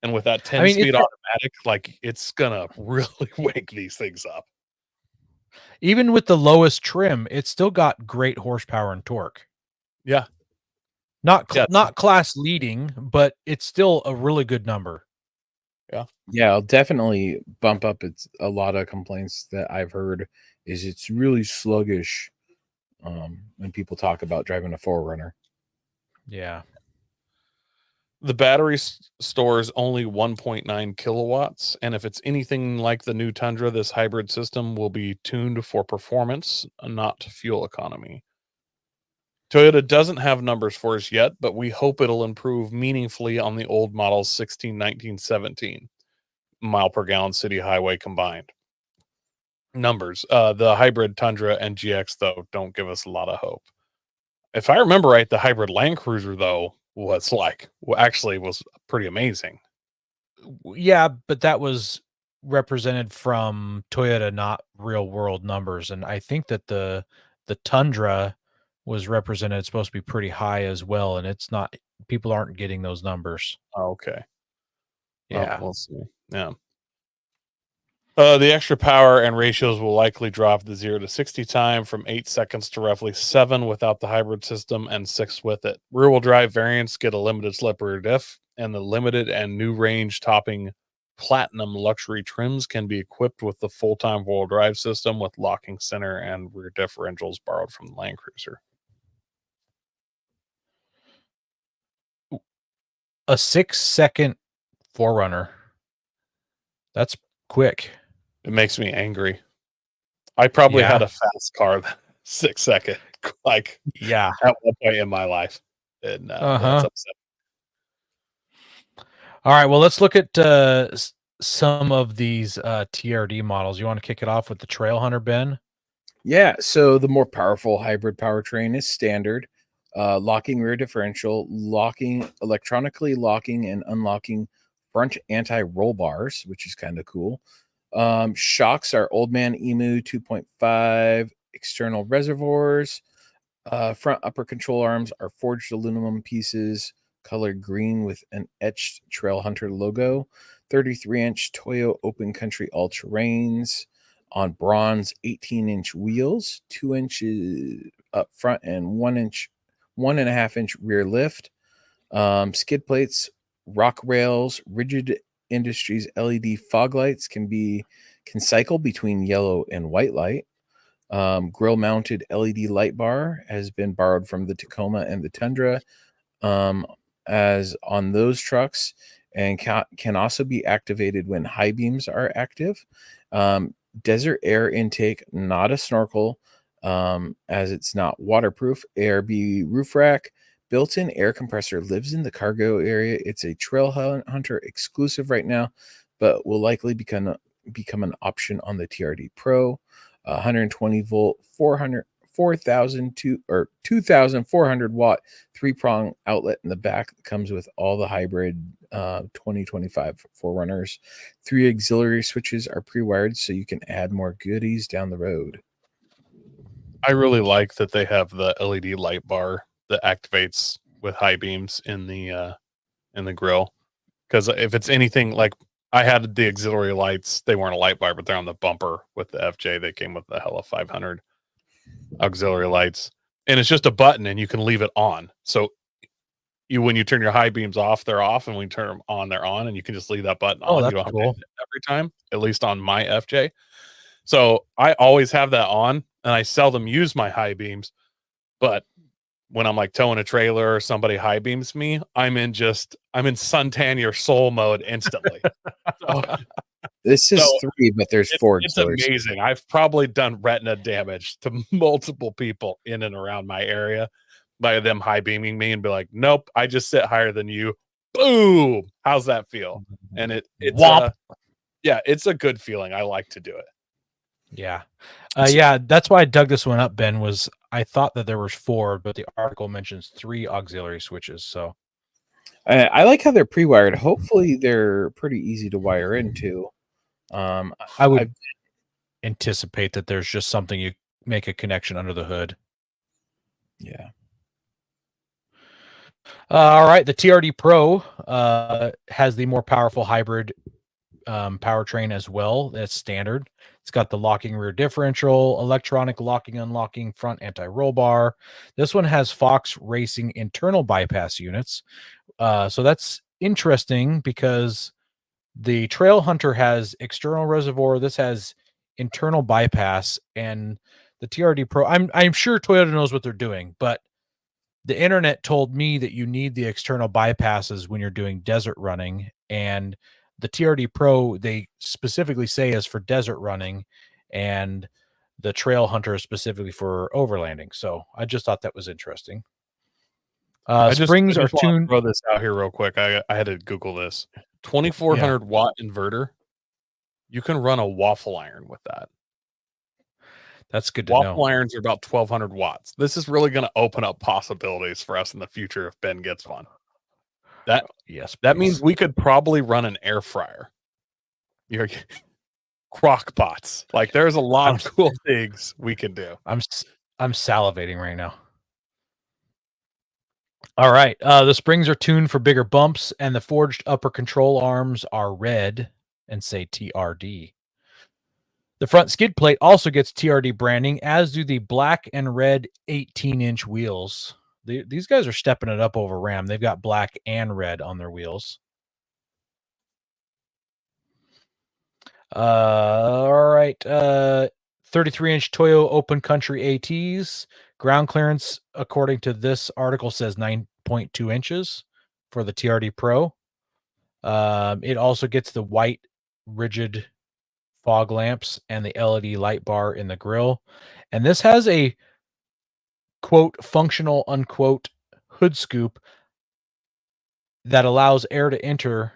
Speaker 3: And with that 10-speed automatic, like it's going to really wake these things up.
Speaker 1: Even with the lowest trim, it's still got great horsepower and torque.
Speaker 3: Yeah.
Speaker 1: Not class leading, but it's still a really good number.
Speaker 2: Yeah, I'll definitely bump up. It's a lot of complaints that I've heard is it's really sluggish when people talk about driving a 4Runner.
Speaker 1: Yeah.
Speaker 3: The battery stores only 1.9 kilowatts, and if it's anything like the new Tundra, this hybrid system will be tuned for performance, not fuel economy. Toyota doesn't have numbers for us yet, but we hope it'll improve meaningfully on the old models 16, 19, 17 mile per gallon city highway combined. Numbers. The hybrid Tundra and GX, though, don't give us a lot of hope. If I remember right, the hybrid Land Cruiser, though, was pretty amazing.
Speaker 1: Yeah, but that was represented from Toyota, not real world numbers. And I think that the Tundra was represented, it's supposed to be pretty high as well, and it's not. People aren't getting those numbers.
Speaker 3: Okay.
Speaker 1: Yeah.
Speaker 3: We'll see. Yeah. The extra power and ratios will likely drop the 0 to 60 time from 8 seconds to roughly 7 without the hybrid system and 6 with it. Rear-wheel drive variants get a limited slip rear diff, and the limited and new range topping platinum luxury trims can be equipped with the full-time four-wheel drive system with locking center and rear differentials borrowed from the Land Cruiser.
Speaker 1: A 6-second 4Runner. That's quick.
Speaker 3: It makes me angry. I probably had a fast car that 6 second, like at one point in my life, and that's upsetting.
Speaker 1: All right, well, let's look at some of these TRD models. You want to kick it off with the Trail Hunter, Ben?
Speaker 2: Yeah, so the more powerful hybrid powertrain is standard, locking rear differential, electronically locking and unlocking front anti-roll bars, which is kind of cool. Shocks are Old Man Emu 2.5 external reservoirs. Front upper control arms are forged aluminum pieces colored green with an etched Trail Hunter logo. 33-inch Toyo Open Country all-terrains on bronze 18-inch wheels, 2 inches up front and 1.5-inch rear lift. Skid plates, rock rails, Rigid Industries LED fog lights can cycle between yellow and white light. Grill mounted LED light bar has been borrowed from the Tacoma and the Tundra as on those trucks, and can also be activated when high beams are active. Desert air intake, not a snorkel, as it's not waterproof. ARB roof rack, built-in air compressor lives in the cargo area. It's a Trail Hunter exclusive right now, but will likely become an option on the TRD Pro. 120 volt, 2,400 watt 3-prong outlet in the back that comes with all the hybrid 2025 4Runners. 3 auxiliary switches are pre-wired, so you can add more goodies down the road.
Speaker 3: I really like that they have the LED light bar that activates with high beams in the grill, because if it's anything like, I had the auxiliary lights, they weren't a light bar, but they're on the bumper with the FJ. They came with the Hella 500 auxiliary lights, and it's just a button and you can leave it on. So when you turn your high beams off, they're off, and when you turn them on, they're on, and you can just leave that button on.
Speaker 1: That's
Speaker 3: you don't
Speaker 1: cool.
Speaker 3: have to hit it every time, at least on my FJ. So I always have that on, and I seldom use my high beams, but when I'm like towing a trailer or somebody high beams me, I'm in suntan your soul mode instantly.
Speaker 2: This is 3, but there's 4.
Speaker 3: It's amazing. I've probably done retina damage to multiple people in and around my area by them high beaming me and be like, nope, I just sit higher than you. Boom. How's that feel? And it's a good feeling. I like to do it.
Speaker 1: Yeah. That's why I dug this one up, Ben, was I thought that there was 4, but the article mentions 3 auxiliary switches. So
Speaker 2: I like how they're pre-wired. Hopefully they're pretty easy to wire into.
Speaker 1: I would anticipate that there's just something you make a connection under the hood.
Speaker 2: Yeah.
Speaker 1: All right. The TRD Pro has the more powerful hybrid powertrain as well. That's standard. It's got the locking rear differential, electronic locking, unlocking front anti-roll bar. This one has Fox Racing internal bypass units. So that's interesting because the Trail Hunter has external reservoir. This has internal bypass, and the TRD Pro. I'm sure Toyota knows what they're doing, but the internet told me that you need the external bypasses when you're doing desert running, and the TRD Pro they specifically say is for desert running, and the Trail Hunter is specifically for overlanding. So I just thought that was interesting. Springs are tuned.
Speaker 3: Throw this out here real quick. I had to Google this. 2400 watt inverter. You can run a waffle iron with that.
Speaker 1: That's good to know.
Speaker 3: Waffle irons are about 1200 watts. This is really going to open up possibilities for us in the future if Ben gets one. That means we could probably run an air fryer. Your crock pots. Like there's a lot of cool things we can do.
Speaker 1: I'm salivating right now. All right. The springs are tuned for bigger bumps, and the forged upper control arms are red and say TRD. The front skid plate also gets TRD branding, as do the black and red 18-inch wheels. These guys are stepping it up over Ram. They've got black and red on their wheels. All right. 33-inch Toyo Open Country ATs. Ground clearance, according to this article, says 9.2 inches for the TRD Pro. It also gets the white rigid fog lamps and the LED light bar in the grille. And this has a, quote, functional, unquote, hood scoop that allows air to enter,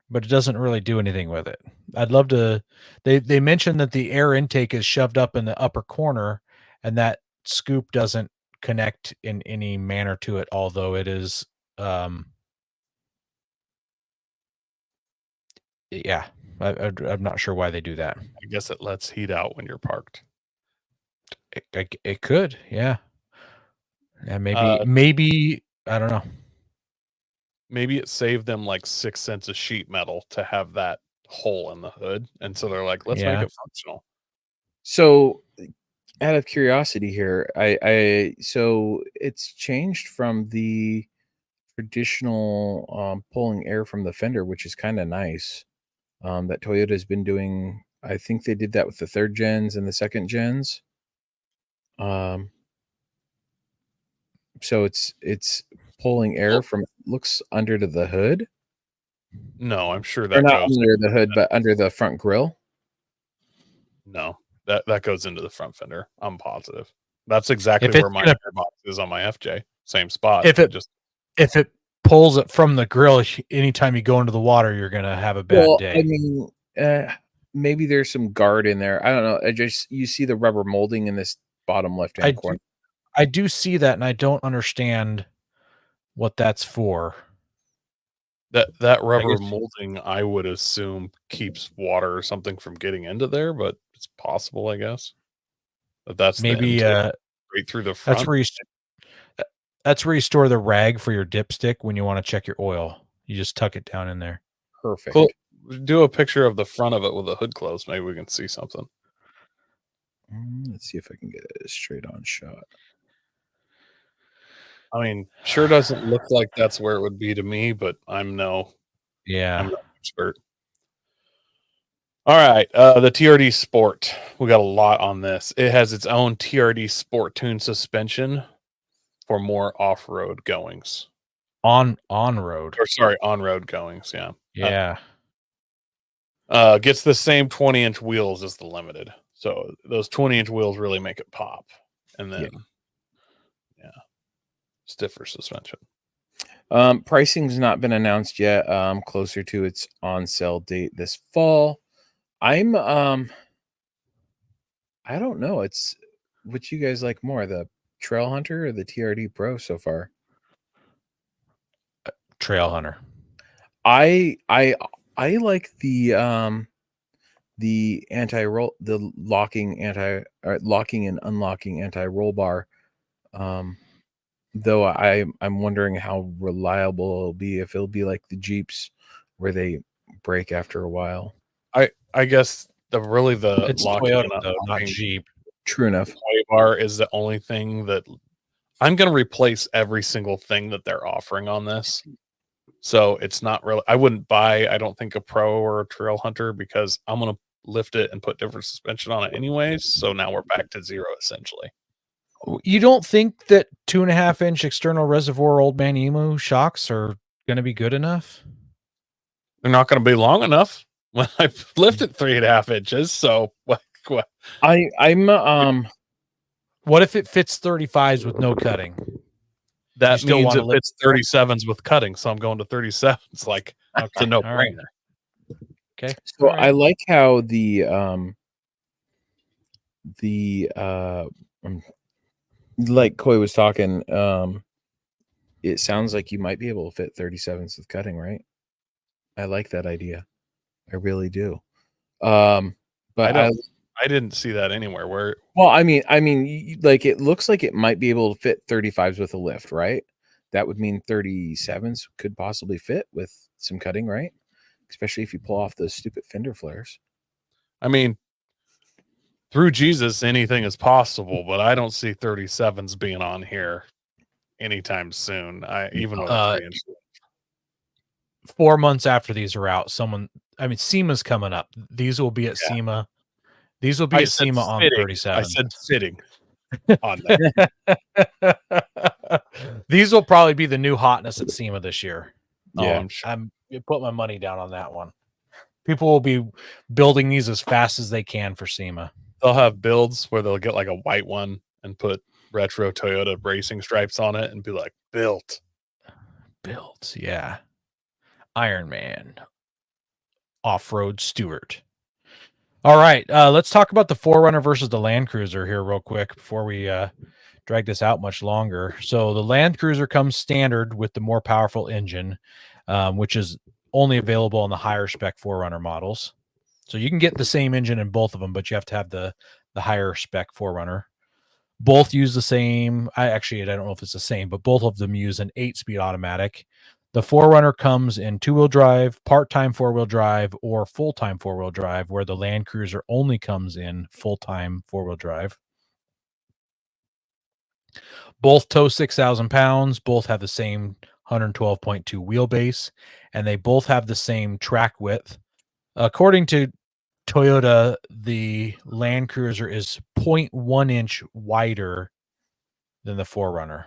Speaker 1: but it doesn't really do anything with it. I'd love to. They mentioned that the air intake is shoved up in the upper corner, and that scoop doesn't connect in any manner to it, although it is yeah, I'm not sure why they do that.
Speaker 3: I guess it lets heat out when you're parked.
Speaker 1: It could, yeah. Maybe I don't know.
Speaker 3: Maybe it saved them like 6 cents a sheet metal to have that hole in the hood, and so they're like, let's make it functional.
Speaker 2: So, out of curiosity here, so it's changed from the traditional pulling air from the fender, which is kind of nice. That Toyota has been doing. I think they did that with the 3rd gens and the 2nd gens. So it's pulling air from looks under to the hood.
Speaker 3: No, I'm sure that
Speaker 2: not under the hood, but under the front grille.
Speaker 3: No, that goes into the front fender. I'm positive. That's exactly where my airbox is on my FJ. Same spot.
Speaker 1: If it pulls it from the grill, anytime you go into the water, you're gonna have a bad day.
Speaker 2: I mean, maybe there's some guard in there. I don't know. You see the rubber molding in this bottom left-hand corner.
Speaker 1: I do see that, and I don't understand what that's for.
Speaker 3: That rubber molding, I would assume, keeps water or something from getting into there, but it's possible, I guess. But that's
Speaker 1: maybe
Speaker 3: right through the front.
Speaker 1: That's where you store the rag for your dipstick when you want to check your oil. You just tuck it down in there.
Speaker 2: Perfect.
Speaker 3: Cool. Do a picture of the front of it with the hood closed. Maybe we can see something.
Speaker 2: Let's see if I can get a straight on shot.
Speaker 3: I mean, sure doesn't look like that's where it would be to me, but I'm no expert. All right, the TRD Sport. We got a lot on this. It has its own TRD Sport tune suspension for more off-road goings.
Speaker 1: On-road.
Speaker 3: Or sorry, on-road goings, yeah.
Speaker 1: Yeah.
Speaker 3: Gets the same 20-inch wheels as the Limited. So those 20-inch wheels really make it pop. And then stiffer suspension.
Speaker 2: Pricing's not been announced yet. Closer to its on sale date this fall. I don't know. It's which you guys like more, the Trail Hunter or the TRD Pro so far?
Speaker 1: Trail Hunter.
Speaker 2: I like the anti-roll, the locking and unlocking anti-roll bar. Though I'm wondering how reliable it'll be, if it'll be like the Jeeps where they break after a while.
Speaker 3: I guess it's
Speaker 1: Toyota though, not Jeep.
Speaker 2: True enough.
Speaker 3: Toy bar is the only thing that I'm going to replace every single thing that they're offering on this. So it's not really, I wouldn't buy, I don't think, a Pro or a Trail Hunter because I'm going to lift it and put different suspension on it anyways. So now we're back to zero essentially.
Speaker 1: You don't think that 2.5-inch external reservoir Old Man Emu shocks are going to be good enough?
Speaker 3: They're not going to be long enough when I lift it 3.5 inches. So what?
Speaker 1: What if it fits 35s with no cutting?
Speaker 3: That means it fits 37s with cutting. So I'm going to 37s. Like, it's a no-brainer.
Speaker 1: Okay.
Speaker 2: So I like how like Coy was talking, it sounds like you might be able to fit 37s with cutting, right? I like that idea. I really do. But
Speaker 3: I didn't see that anywhere. Where?
Speaker 2: Well, I mean, like it looks like it might be able to fit 35s with a lift, right? That would mean 37s could possibly fit with some cutting, right? Especially if you pull off those stupid fender flares.
Speaker 3: I mean, through Jesus, anything is possible, but I don't see 37s being on here anytime soon. Even with a 3-inch.
Speaker 1: 4 months after these are out, SEMA's coming up. These will be at SEMA. These will be at SEMA on 37.
Speaker 3: I said fitting on that.
Speaker 1: These will probably be the new hotness at SEMA this year.
Speaker 2: Yeah,
Speaker 3: I'm sure.
Speaker 1: I'm put my money down on that one. People will be building these as fast as they can for SEMA.
Speaker 3: They'll have builds where they'll get like a white one and put retro Toyota racing stripes on it and be like, built.
Speaker 1: Yeah. Iron Man. Off-road Stewart. All right, let's talk about the 4Runner versus the Land Cruiser here real quick before we drag this out much longer. So the Land Cruiser comes standard with the more powerful engine, which is only available on the higher spec 4Runner models. So you can get the same engine in both of them, but you have to have the higher spec 4Runner. Both use the same. I don't know if it's the same, but both of them use an 8-speed automatic. The 4Runner comes in 2-wheel drive, part-time 4-wheel drive, or full-time 4-wheel drive, where the Land Cruiser only comes in full-time 4-wheel drive. Both tow 6,000 pounds. Both have the same 112.2 wheelbase, and they both have the same track width. According to Toyota, the Land Cruiser is 0.1 inch wider than the 4Runner.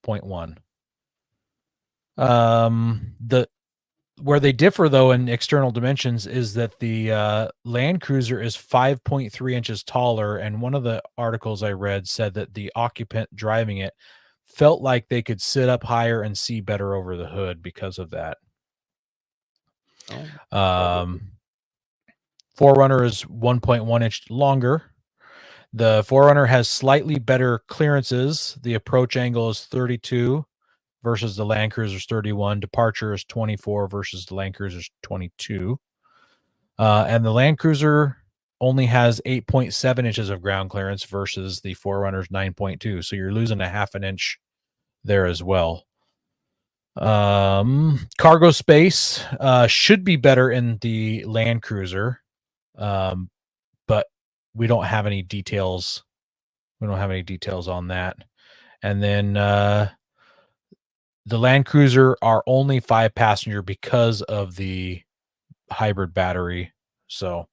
Speaker 1: 0.1. Where they differ though in external dimensions is that the Land Cruiser is 5.3 inches taller, and one of the articles I read said that the occupant driving it felt like they could sit up higher and see better over the hood because of that. 4Runner is 1.1 inch longer. The 4Runner has slightly better clearances. The approach angle is 32 versus the Land Cruiser's 31. Departure is 24 versus the Land Cruiser's 22. And the Land Cruiser only has 8.7 inches of ground clearance versus the 4Runner's 9.2. So you're losing a half an inch there as well. Cargo space should be better in the Land Cruiser, but we don't have any details. We don't have any details on that. And then the Land Cruiser are only 5-passenger because of the hybrid battery. So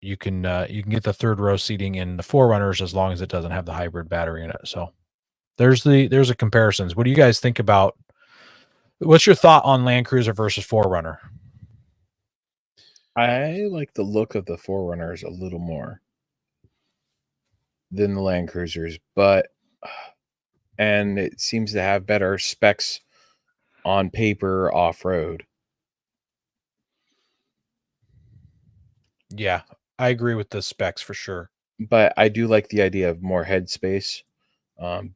Speaker 1: you can get the third row seating in the 4Runners as long as it doesn't have the hybrid battery in it. So there's a comparisons. What do you guys think about? What's your thought on Land Cruiser versus 4Runner?
Speaker 2: I like the look of the 4Runners a little more than the Land Cruisers, and it seems to have better specs on paper off-road.
Speaker 1: Yeah, I agree with the specs for sure.
Speaker 2: But I do like the idea of more head space.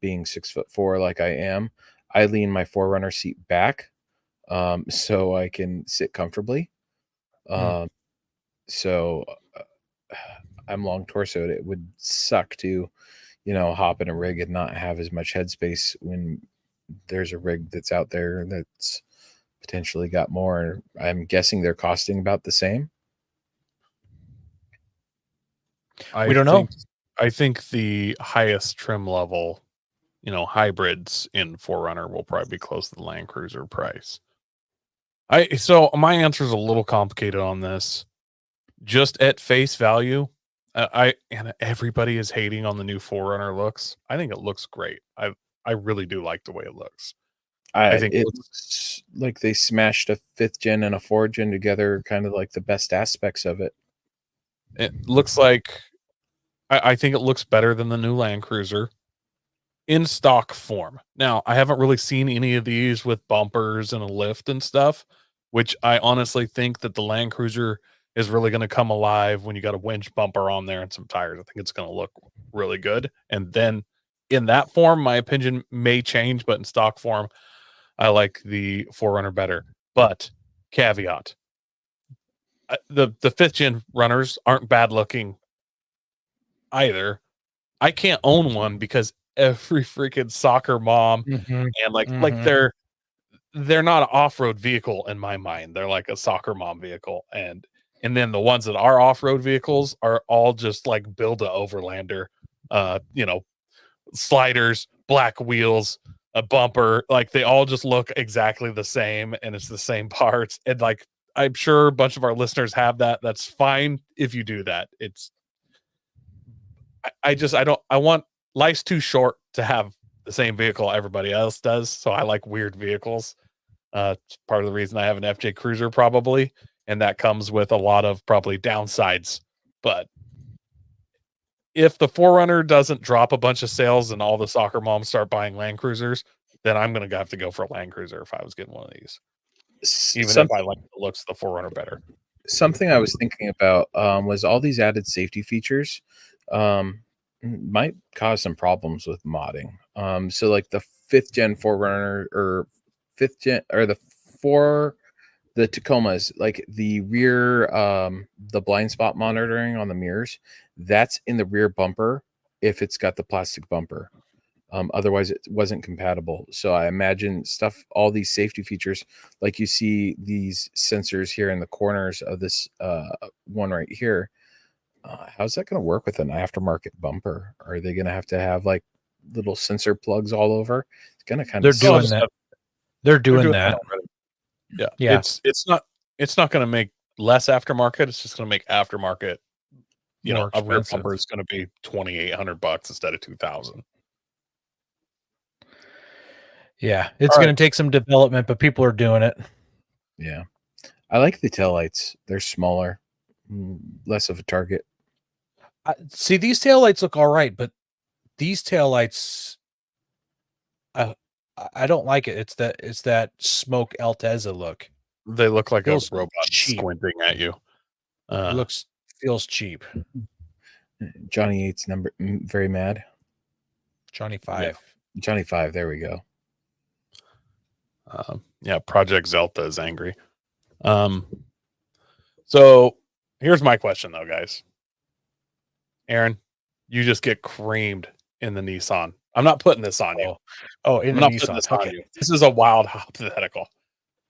Speaker 2: Being 6'4" like I am, I lean my 4Runner seat back so I can sit comfortably. So I'm long torsoed. It would suck to, hop in a rig and not have as much headspace when there's a rig that's out there that's potentially got more. I'm guessing they're costing about the same.
Speaker 1: We don't know.
Speaker 3: I think the highest trim level, hybrids in 4Runner will probably be close to the Land Cruiser price. So my answer is a little complicated on this. Just at face value, and everybody is hating on the new 4Runner looks. I think it looks great. I really do like the way it looks.
Speaker 2: I think it looks like they smashed a 5th gen and a 4th gen together, kind of like the best aspects of it.
Speaker 3: It looks like I think it looks better than the new Land Cruiser in stock form. Now, I haven't really seen any of these with bumpers and a lift and stuff, which I honestly think that the Land Cruiser is really going to come alive when you got a winch bumper on there and some tires. I think it's going to look really good. And then in that form, my opinion may change, but in stock form, I like the 4Runner better. But caveat, the 5th gen runners aren't bad looking either. I can't own one because every freaking soccer mom and like they're not an off-road vehicle in my mind. They're like a soccer mom vehicle. And then the ones that are off-road vehicles are all just like build a overlander, sliders, black wheels, a bumper. Like they all just look exactly the same and it's the same parts. And like, I'm sure a bunch of our listeners have that. That's fine if you do that. I want life's too short to have the same vehicle everybody else does. So I like weird vehicles. It's part of the reason I have an FJ Cruiser probably. And that comes with a lot of probably downsides. But if the 4Runner doesn't drop a bunch of sales and all the soccer moms start buying Land Cruisers, then I'm going to have to go for a Land Cruiser if I was getting one of these. Even if I like the looks of the 4Runner better.
Speaker 2: Something I was thinking about was all these added safety features might cause some problems with modding. So like the 5th gen 4Runner or 5th gen or the Tacomas, like the rear, the blind spot monitoring on the mirrors, that's in the rear bumper if it's got the plastic bumper. Otherwise, it wasn't compatible. So I imagine all these safety features, like you see these sensors here in the corners of this one right here. How's that going to work with an aftermarket bumper? Are they going to have like little sensor plugs all over? It's going to kind of.
Speaker 1: They're doing that. They're doing that.
Speaker 3: Yeah. It's not going to make less aftermarket. It's just going to make aftermarket. A rear bumper is going to be $2,800 instead of $2,000.
Speaker 1: Yeah, it's going to take some development, but people are doing it.
Speaker 2: Yeah, I like the taillights. They're smaller, less of a target.
Speaker 1: See, these taillights look all right, but these taillights, I don't like it. It's that smoke Altezza look.
Speaker 3: They look like a robot squinting at you.
Speaker 1: Feels cheap.
Speaker 2: Johnny 8's number very mad.
Speaker 1: Johnny 5.
Speaker 2: Yeah. Johnny 5. There we go.
Speaker 3: Project Zelta is angry. So here's my question though, guys. Aaron, you just get creamed in the Nissan. I'm not putting this on you.
Speaker 1: In the Nissan.
Speaker 3: On you. This is a wild hypothetical.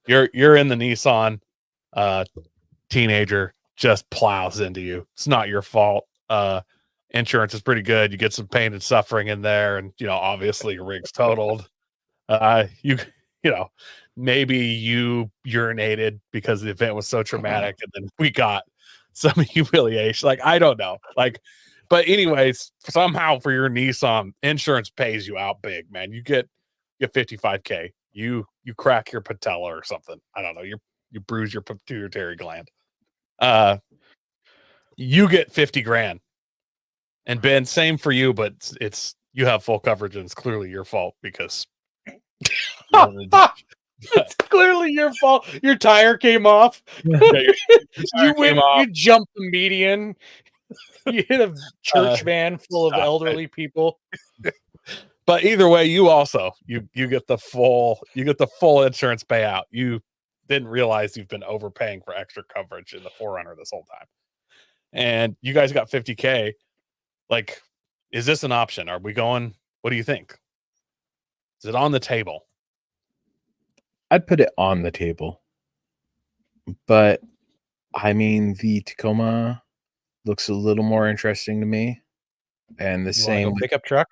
Speaker 3: You're in the Nissan, teenager just plows into you. It's not your fault. Insurance is pretty good. You get some pain and suffering in there, and obviously your rig's totaled. Maybe you urinated because the event was so traumatic, and then we got some humiliation. Like, I don't know. But anyways, somehow for your Nissan, insurance pays you out big, man. You get $55K. You crack your patella or something. I don't know. You bruise your pituitary gland. You get 50 grand. And Ben, same for you, but it's you have full coverage and it's clearly your fault because
Speaker 1: it's clearly your fault. Your tire came off. You jumped the median. You hit a church van full of elderly people.
Speaker 3: But either way, you also you get the full insurance payout. You didn't realize you've been overpaying for extra coverage in the 4Runner this whole time. And you guys got 50K. Like, is this an option? Are we going? What do you think? Is it on the table?
Speaker 2: I'd put it on the table. But I mean, the Tacoma looks a little more interesting to me, and the same
Speaker 1: go pickup truck.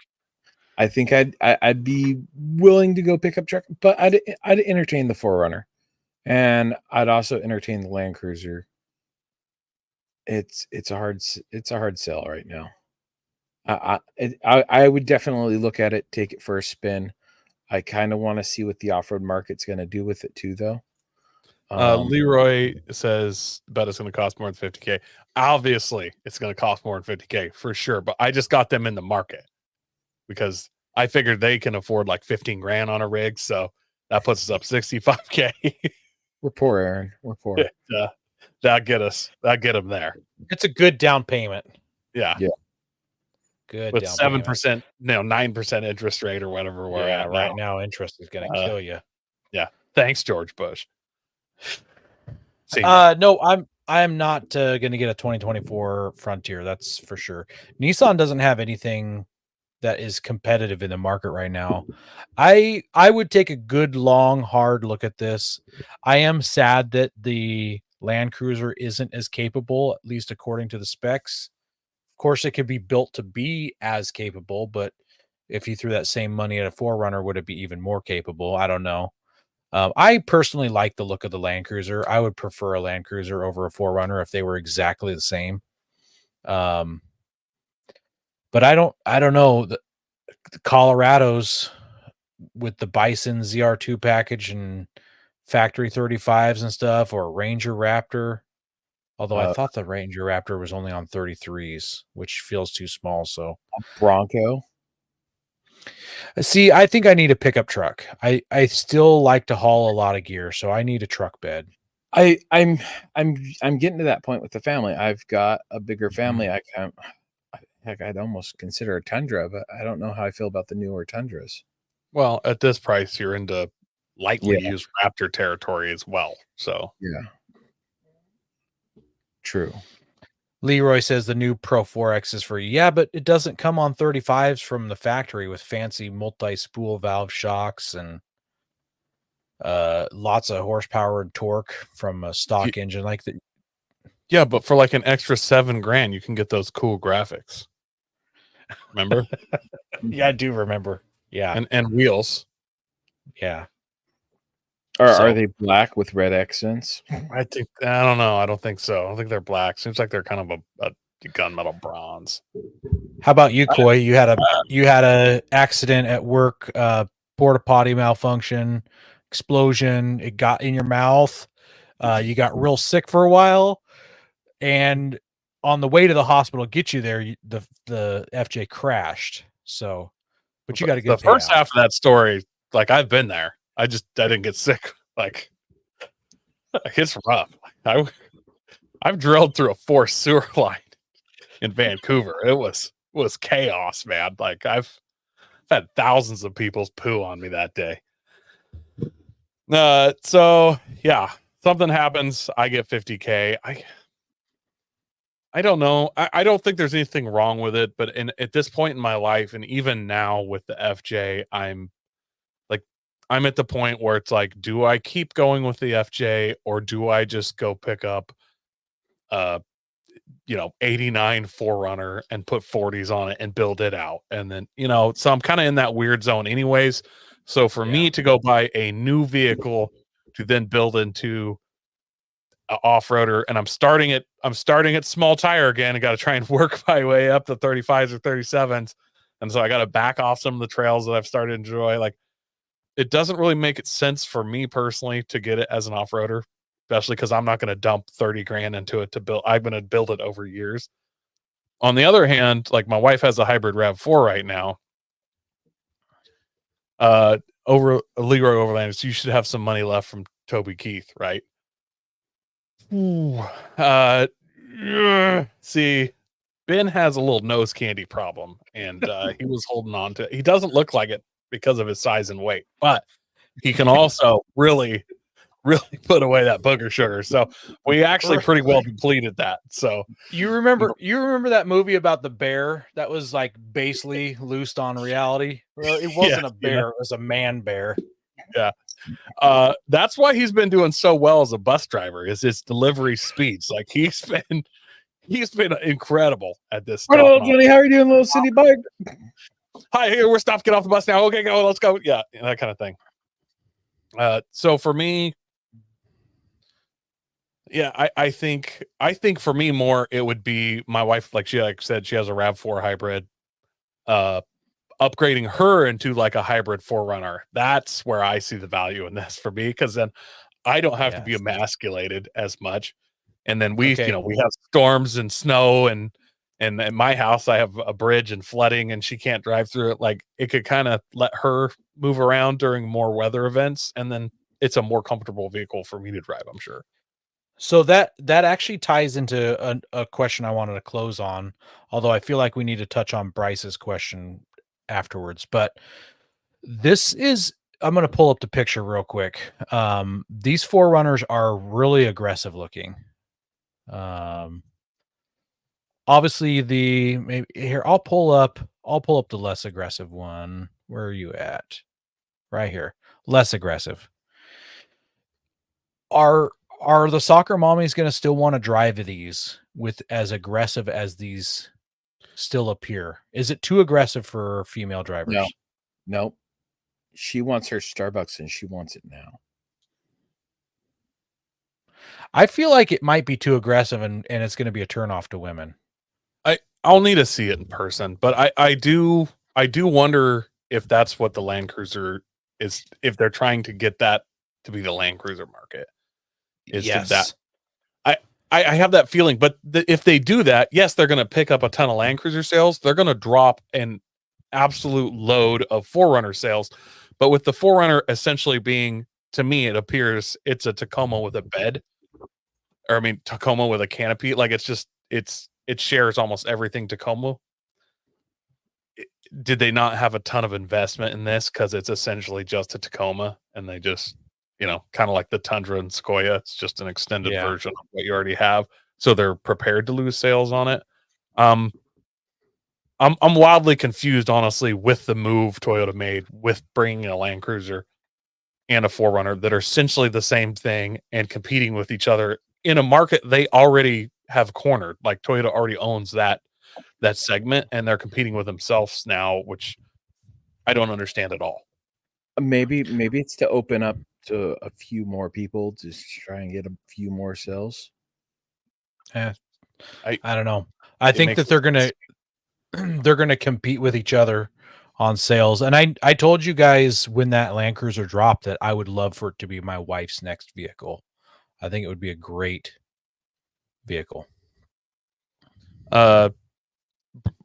Speaker 2: I think I'd be willing to go pickup truck, but I'd entertain the 4Runner, and I'd also entertain the Land Cruiser. It's a hard sell right now. I would definitely look at it, take it for a spin. I kind of want to see what the off-road market's going to do with it too, though.
Speaker 3: Leroy says, bet it's going to cost more than $50K. Obviously, it's going to cost more than $50K for sure. But I just got them in the market because I figured they can afford like 15 grand on a rig. So that puts us up 65K.
Speaker 2: We're poor, Aaron. We're poor.
Speaker 3: That get them there.
Speaker 1: It's a good down payment.
Speaker 3: Yeah.
Speaker 1: Good.
Speaker 3: With 7%, 9% interest rate or whatever we're at
Speaker 1: right now. Interest is going to kill you.
Speaker 3: Yeah. Thanks, George Bush.
Speaker 1: No, I'm not going to get a 2024 Frontier. That's for sure. Nissan doesn't have anything that is competitive in the market right now. I would take a good, long, hard look at this. I am sad that the Land Cruiser isn't as capable, at least according to the specs. Of course, it could be built to be as capable, but if you threw that same money at a 4Runner, would it be even more capable? I don't know. I personally like the look of the Land Cruiser. I would prefer a Land Cruiser over a 4Runner if they were exactly the same. But I don't know. The Colorado's with the Bison ZR2 package and factory 35s and stuff, or Ranger Raptor. Although I thought the Ranger Raptor was only on 33s, which feels too small. So
Speaker 2: Bronco.
Speaker 1: See, I think I need a pickup truck. I still like to haul a lot of gear, so I need a truck bed.
Speaker 2: I'm getting to that point with the family. I've got a bigger family. I'd almost consider a Tundra, but I don't know how I feel about the newer Tundras.
Speaker 3: Well, at this price, you're into lightly used Raptor territory as well. So
Speaker 2: yeah, true.
Speaker 1: Leroy says the new Pro 4X is free. Yeah, but it doesn't come on 35s from the factory with fancy multi-spool valve shocks and lots of horsepower and torque from a stock engine like that.
Speaker 3: Yeah, but for like an extra $7 grand, you can get those cool graphics. Remember?
Speaker 1: Yeah, I do remember. Yeah,
Speaker 3: and wheels.
Speaker 1: Yeah.
Speaker 2: Are they black with red accents?
Speaker 3: I don't know. I don't think so. I don't think they're black. Seems like they're kind of a gunmetal bronze.
Speaker 1: How about you, Coy? You had a accident at work, porta potty malfunction, explosion. It got in your mouth. You got real sick for a while, and on the way to the hospital, get you there, the FJ crashed. So, but you got to get
Speaker 3: the first half of that story. Like I've been there. I didn't get sick. Like it's rough. I've drilled through a forced sewer line in Vancouver. It was chaos, man. Like I've had thousands of people's poo on me that day. So yeah, something happens. I get 50K. I don't know. I don't think there's anything wrong with it, but at this point in my life, and even now with the FJ, I'm at the point where it's like, do I keep going with the FJ or do I just go pick up 89 4Runner and put 40s on it and build it out? And then, so I'm kind of in that weird zone anyways. So for me to go buy a new vehicle to then build into an off-roader, and I'm starting at small tire again. I got to try and work my way up to 35s or 37s. And so I got to back off some of the trails that I've started to enjoy. Like, it doesn't really make sense for me personally to get it as an off-roader, especially because I'm not going to dump 30 grand into it to build. I'm going to build it over years. On the other hand, like my wife has a hybrid RAV4 right now. Over Leroy Overlanders, you should have some money left from Toby Keith, right? See, Ben has a little nose candy problem, and he was holding on to it. He doesn't look like it because of his size and weight, but he can also really put away that booger sugar. So we actually pretty well completed that. So
Speaker 1: you remember that movie about the bear that was like basically loosed on reality? Well, it wasn't a bear, it was a man bear.
Speaker 3: Yeah. That's why he's been doing so well as a bus driver, is his delivery speeds. Like he's been incredible at this stuff.
Speaker 2: Hello, Johnny. How are you doing, little Cindy bike?
Speaker 3: Hi, here, we're stopped. Get off the bus now. Okay, go. Let's go. Yeah, that kind of thing. So for me, yeah, I think for me more it would be my wife. Like said, she has a RAV4 hybrid. Upgrading her into like a hybrid 4Runner. That's where I see the value in this for me, because then I don't have to be emasculated as much. And then we have storms and snow, and at my house I have a bridge and flooding, and she can't drive through it. Like it could kind of let her move around during more weather events, and then it's a more comfortable vehicle for me to drive, I'm sure.
Speaker 1: So that actually ties into a question I wanted to close on, although I feel like we need to touch on Bryce's question afterwards. But this is, I'm going to pull up the picture real quick. These 4Runners are really aggressive looking. Obviously maybe here, I'll pull up the less aggressive one. Where are you at? Right here. Less aggressive. Are the soccer mommies going to still want to drive these with as aggressive as these still appear? Is it too aggressive for female drivers?
Speaker 2: No. She wants her Starbucks and she wants it now.
Speaker 1: I feel like it might be too aggressive and it's going to be a turnoff to women.
Speaker 3: I'll need to see it in person, but I do wonder if that's what the Land Cruiser is, if they're trying to get that to be the Land Cruiser market.
Speaker 1: Yes.
Speaker 3: I have that feeling, but if they do that, yes, they're going to pick up a ton of Land Cruiser sales. They're going to drop an absolute load of 4Runner sales. But with the 4Runner essentially being, to me, it appears it's a Tacoma with a bed, or I mean, Tacoma with a canopy. Like it shares almost everything Tacoma. Did they not have a ton of investment in this because it's essentially just a Tacoma, and they just, kind of like the Tundra and Sequoia, it's just an extended version of what you already have, so they're prepared to lose sales on it. I'm wildly confused, honestly, with the move Toyota made with bringing a Land Cruiser and a 4Runner that are essentially the same thing and competing with each other in a market they already have cornered. Like Toyota already owns that segment, and they're competing with themselves now, which I don't understand at all.
Speaker 2: Maybe it's to open up to a few more people, just try and get a few more sales.
Speaker 1: I don't know. I think that they're gonna compete with each other on sales. And I told you guys when that Land Cruiser dropped that I would love for it to be my wife's next vehicle. I think it would be a great vehicle.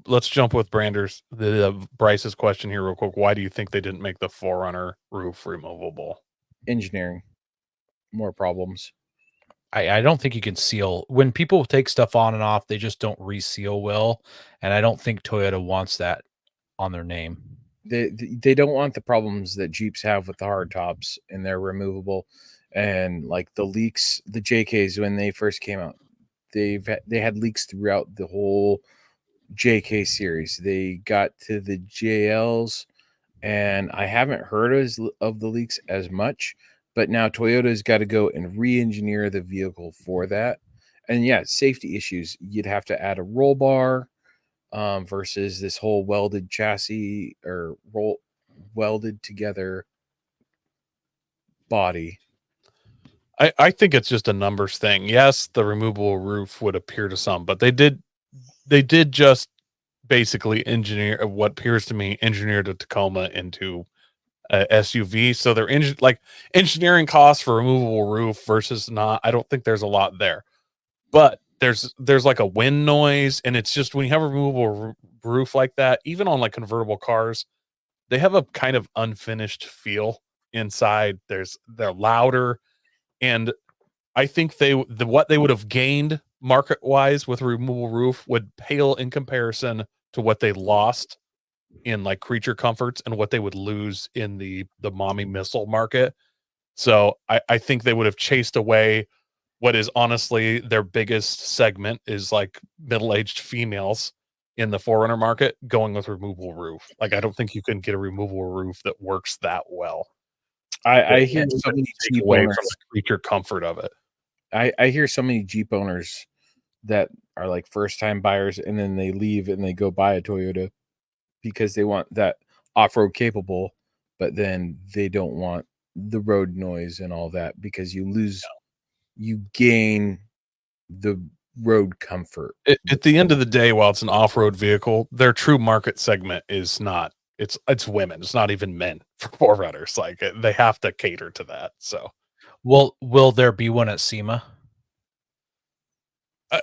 Speaker 3: Let's jump with Bryce's question here real quick. Why do you think they didn't make the 4Runner roof removable?
Speaker 2: Engineering. More problems.
Speaker 1: I don't think you can seal. When people take stuff on and off, they just don't reseal well. And I don't think Toyota wants that on their name.
Speaker 2: They don't want the problems that Jeeps have with the hard tops, and they're removable. And like the leaks, the JKs, when they first came out, they had leaks throughout the whole JK series. They got to the JLs, and I haven't heard of the leaks as much, but now Toyota's got to go and re-engineer the vehicle for that. And yeah, safety issues. You'd have to add a roll bar versus this whole welded chassis or welded together body.
Speaker 3: I think it's just a numbers thing. Yes, the removable roof would appear to some, but they did just basically engineer what appears to me engineered a Tacoma into a SUV. So they're engineering costs for removable roof versus not. I don't think there's a lot there, but there's like a wind noise, and it's just when you have a removable roof like that, even on like convertible cars, they have a kind of unfinished feel inside. They're louder, and I think what they would have gained market wise with a removable roof would pale in comparison to what they lost in like creature comforts and what they would lose in the mommy missile market. So I think they would have chased away what is honestly their biggest segment, is like middle-aged females in the 4Runner market, going with removable roof. Like I don't think you can get a removable roof that works that well.
Speaker 2: I hear so many
Speaker 3: Jeep away from the creature comfort of it.
Speaker 2: I hear so many Jeep owners that are like first time buyers, and then they leave and they go buy a Toyota because they want that off-road capable, but then they don't want the road noise and all that, because you gain the road comfort.
Speaker 3: At the end of the day, while it's an off-road vehicle, their true market segment is not, it's women. It's not even men for 4Runners. Like, they have to cater to that. So,
Speaker 1: will there be one at SEMA?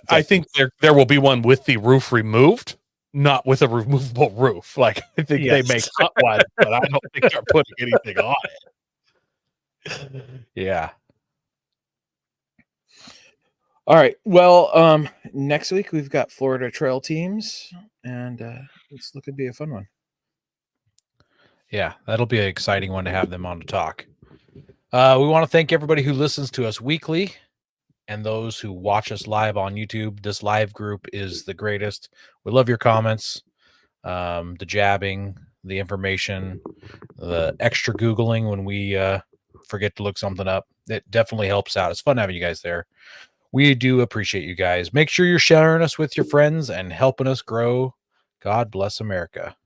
Speaker 3: I think there will be one with the roof removed, not with a removable roof. Like, I think they make hot one, but I don't think they're putting anything on it.
Speaker 1: Yeah.
Speaker 2: All right. Well, next week we've got Florida Trail Teams, and it's looking to be a fun one.
Speaker 1: Yeah, that'll be an exciting one to have them on to talk. We want to thank everybody who listens to us weekly and those who watch us live on YouTube. This live group is the greatest. We love your comments, the jabbing, the information, the extra Googling when we forget to look something up. It definitely helps out. It's fun having you guys there. We do appreciate you guys. Make sure you're sharing us with your friends and helping us grow. God bless America.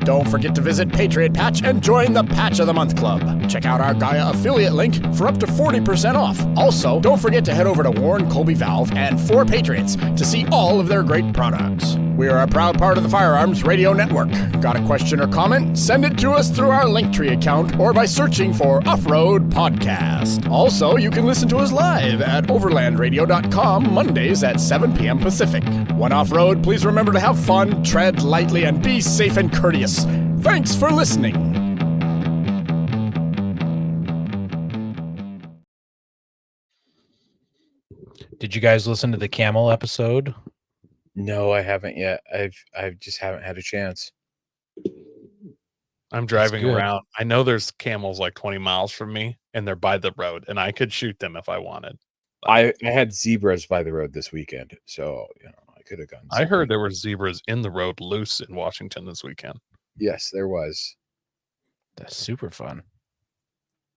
Speaker 4: Don't forget to visit Patriot Patch and join the Patch of the Month Club. Check out our Gaia affiliate link for up to 40% off. Also, don't forget to head over to Warren Colby Valve and 4 Patriots to see all of their great products. We are a proud part of the Firearms Radio Network. Got a question or comment? Send it to us through our Linktree account or by searching for Off-Road Podcast. Also, you can listen to us live at overlandradio.com Mondays at 7 p.m. Pacific. When off-road, please remember to have fun, tread lightly, and be safe and courteous. Thanks for listening.
Speaker 1: Did you guys listen to the camel episode?
Speaker 2: No, I haven't yet. I just haven't had a chance.
Speaker 3: I'm driving around. I know there's camels like 20 miles from me, and they're by the road, and I could shoot them if I wanted.
Speaker 2: I had zebras by the road this weekend, so I could have gone.
Speaker 3: I heard there were zebras in the road loose in Washington this weekend.
Speaker 2: Yes, there was.
Speaker 1: That's super fun.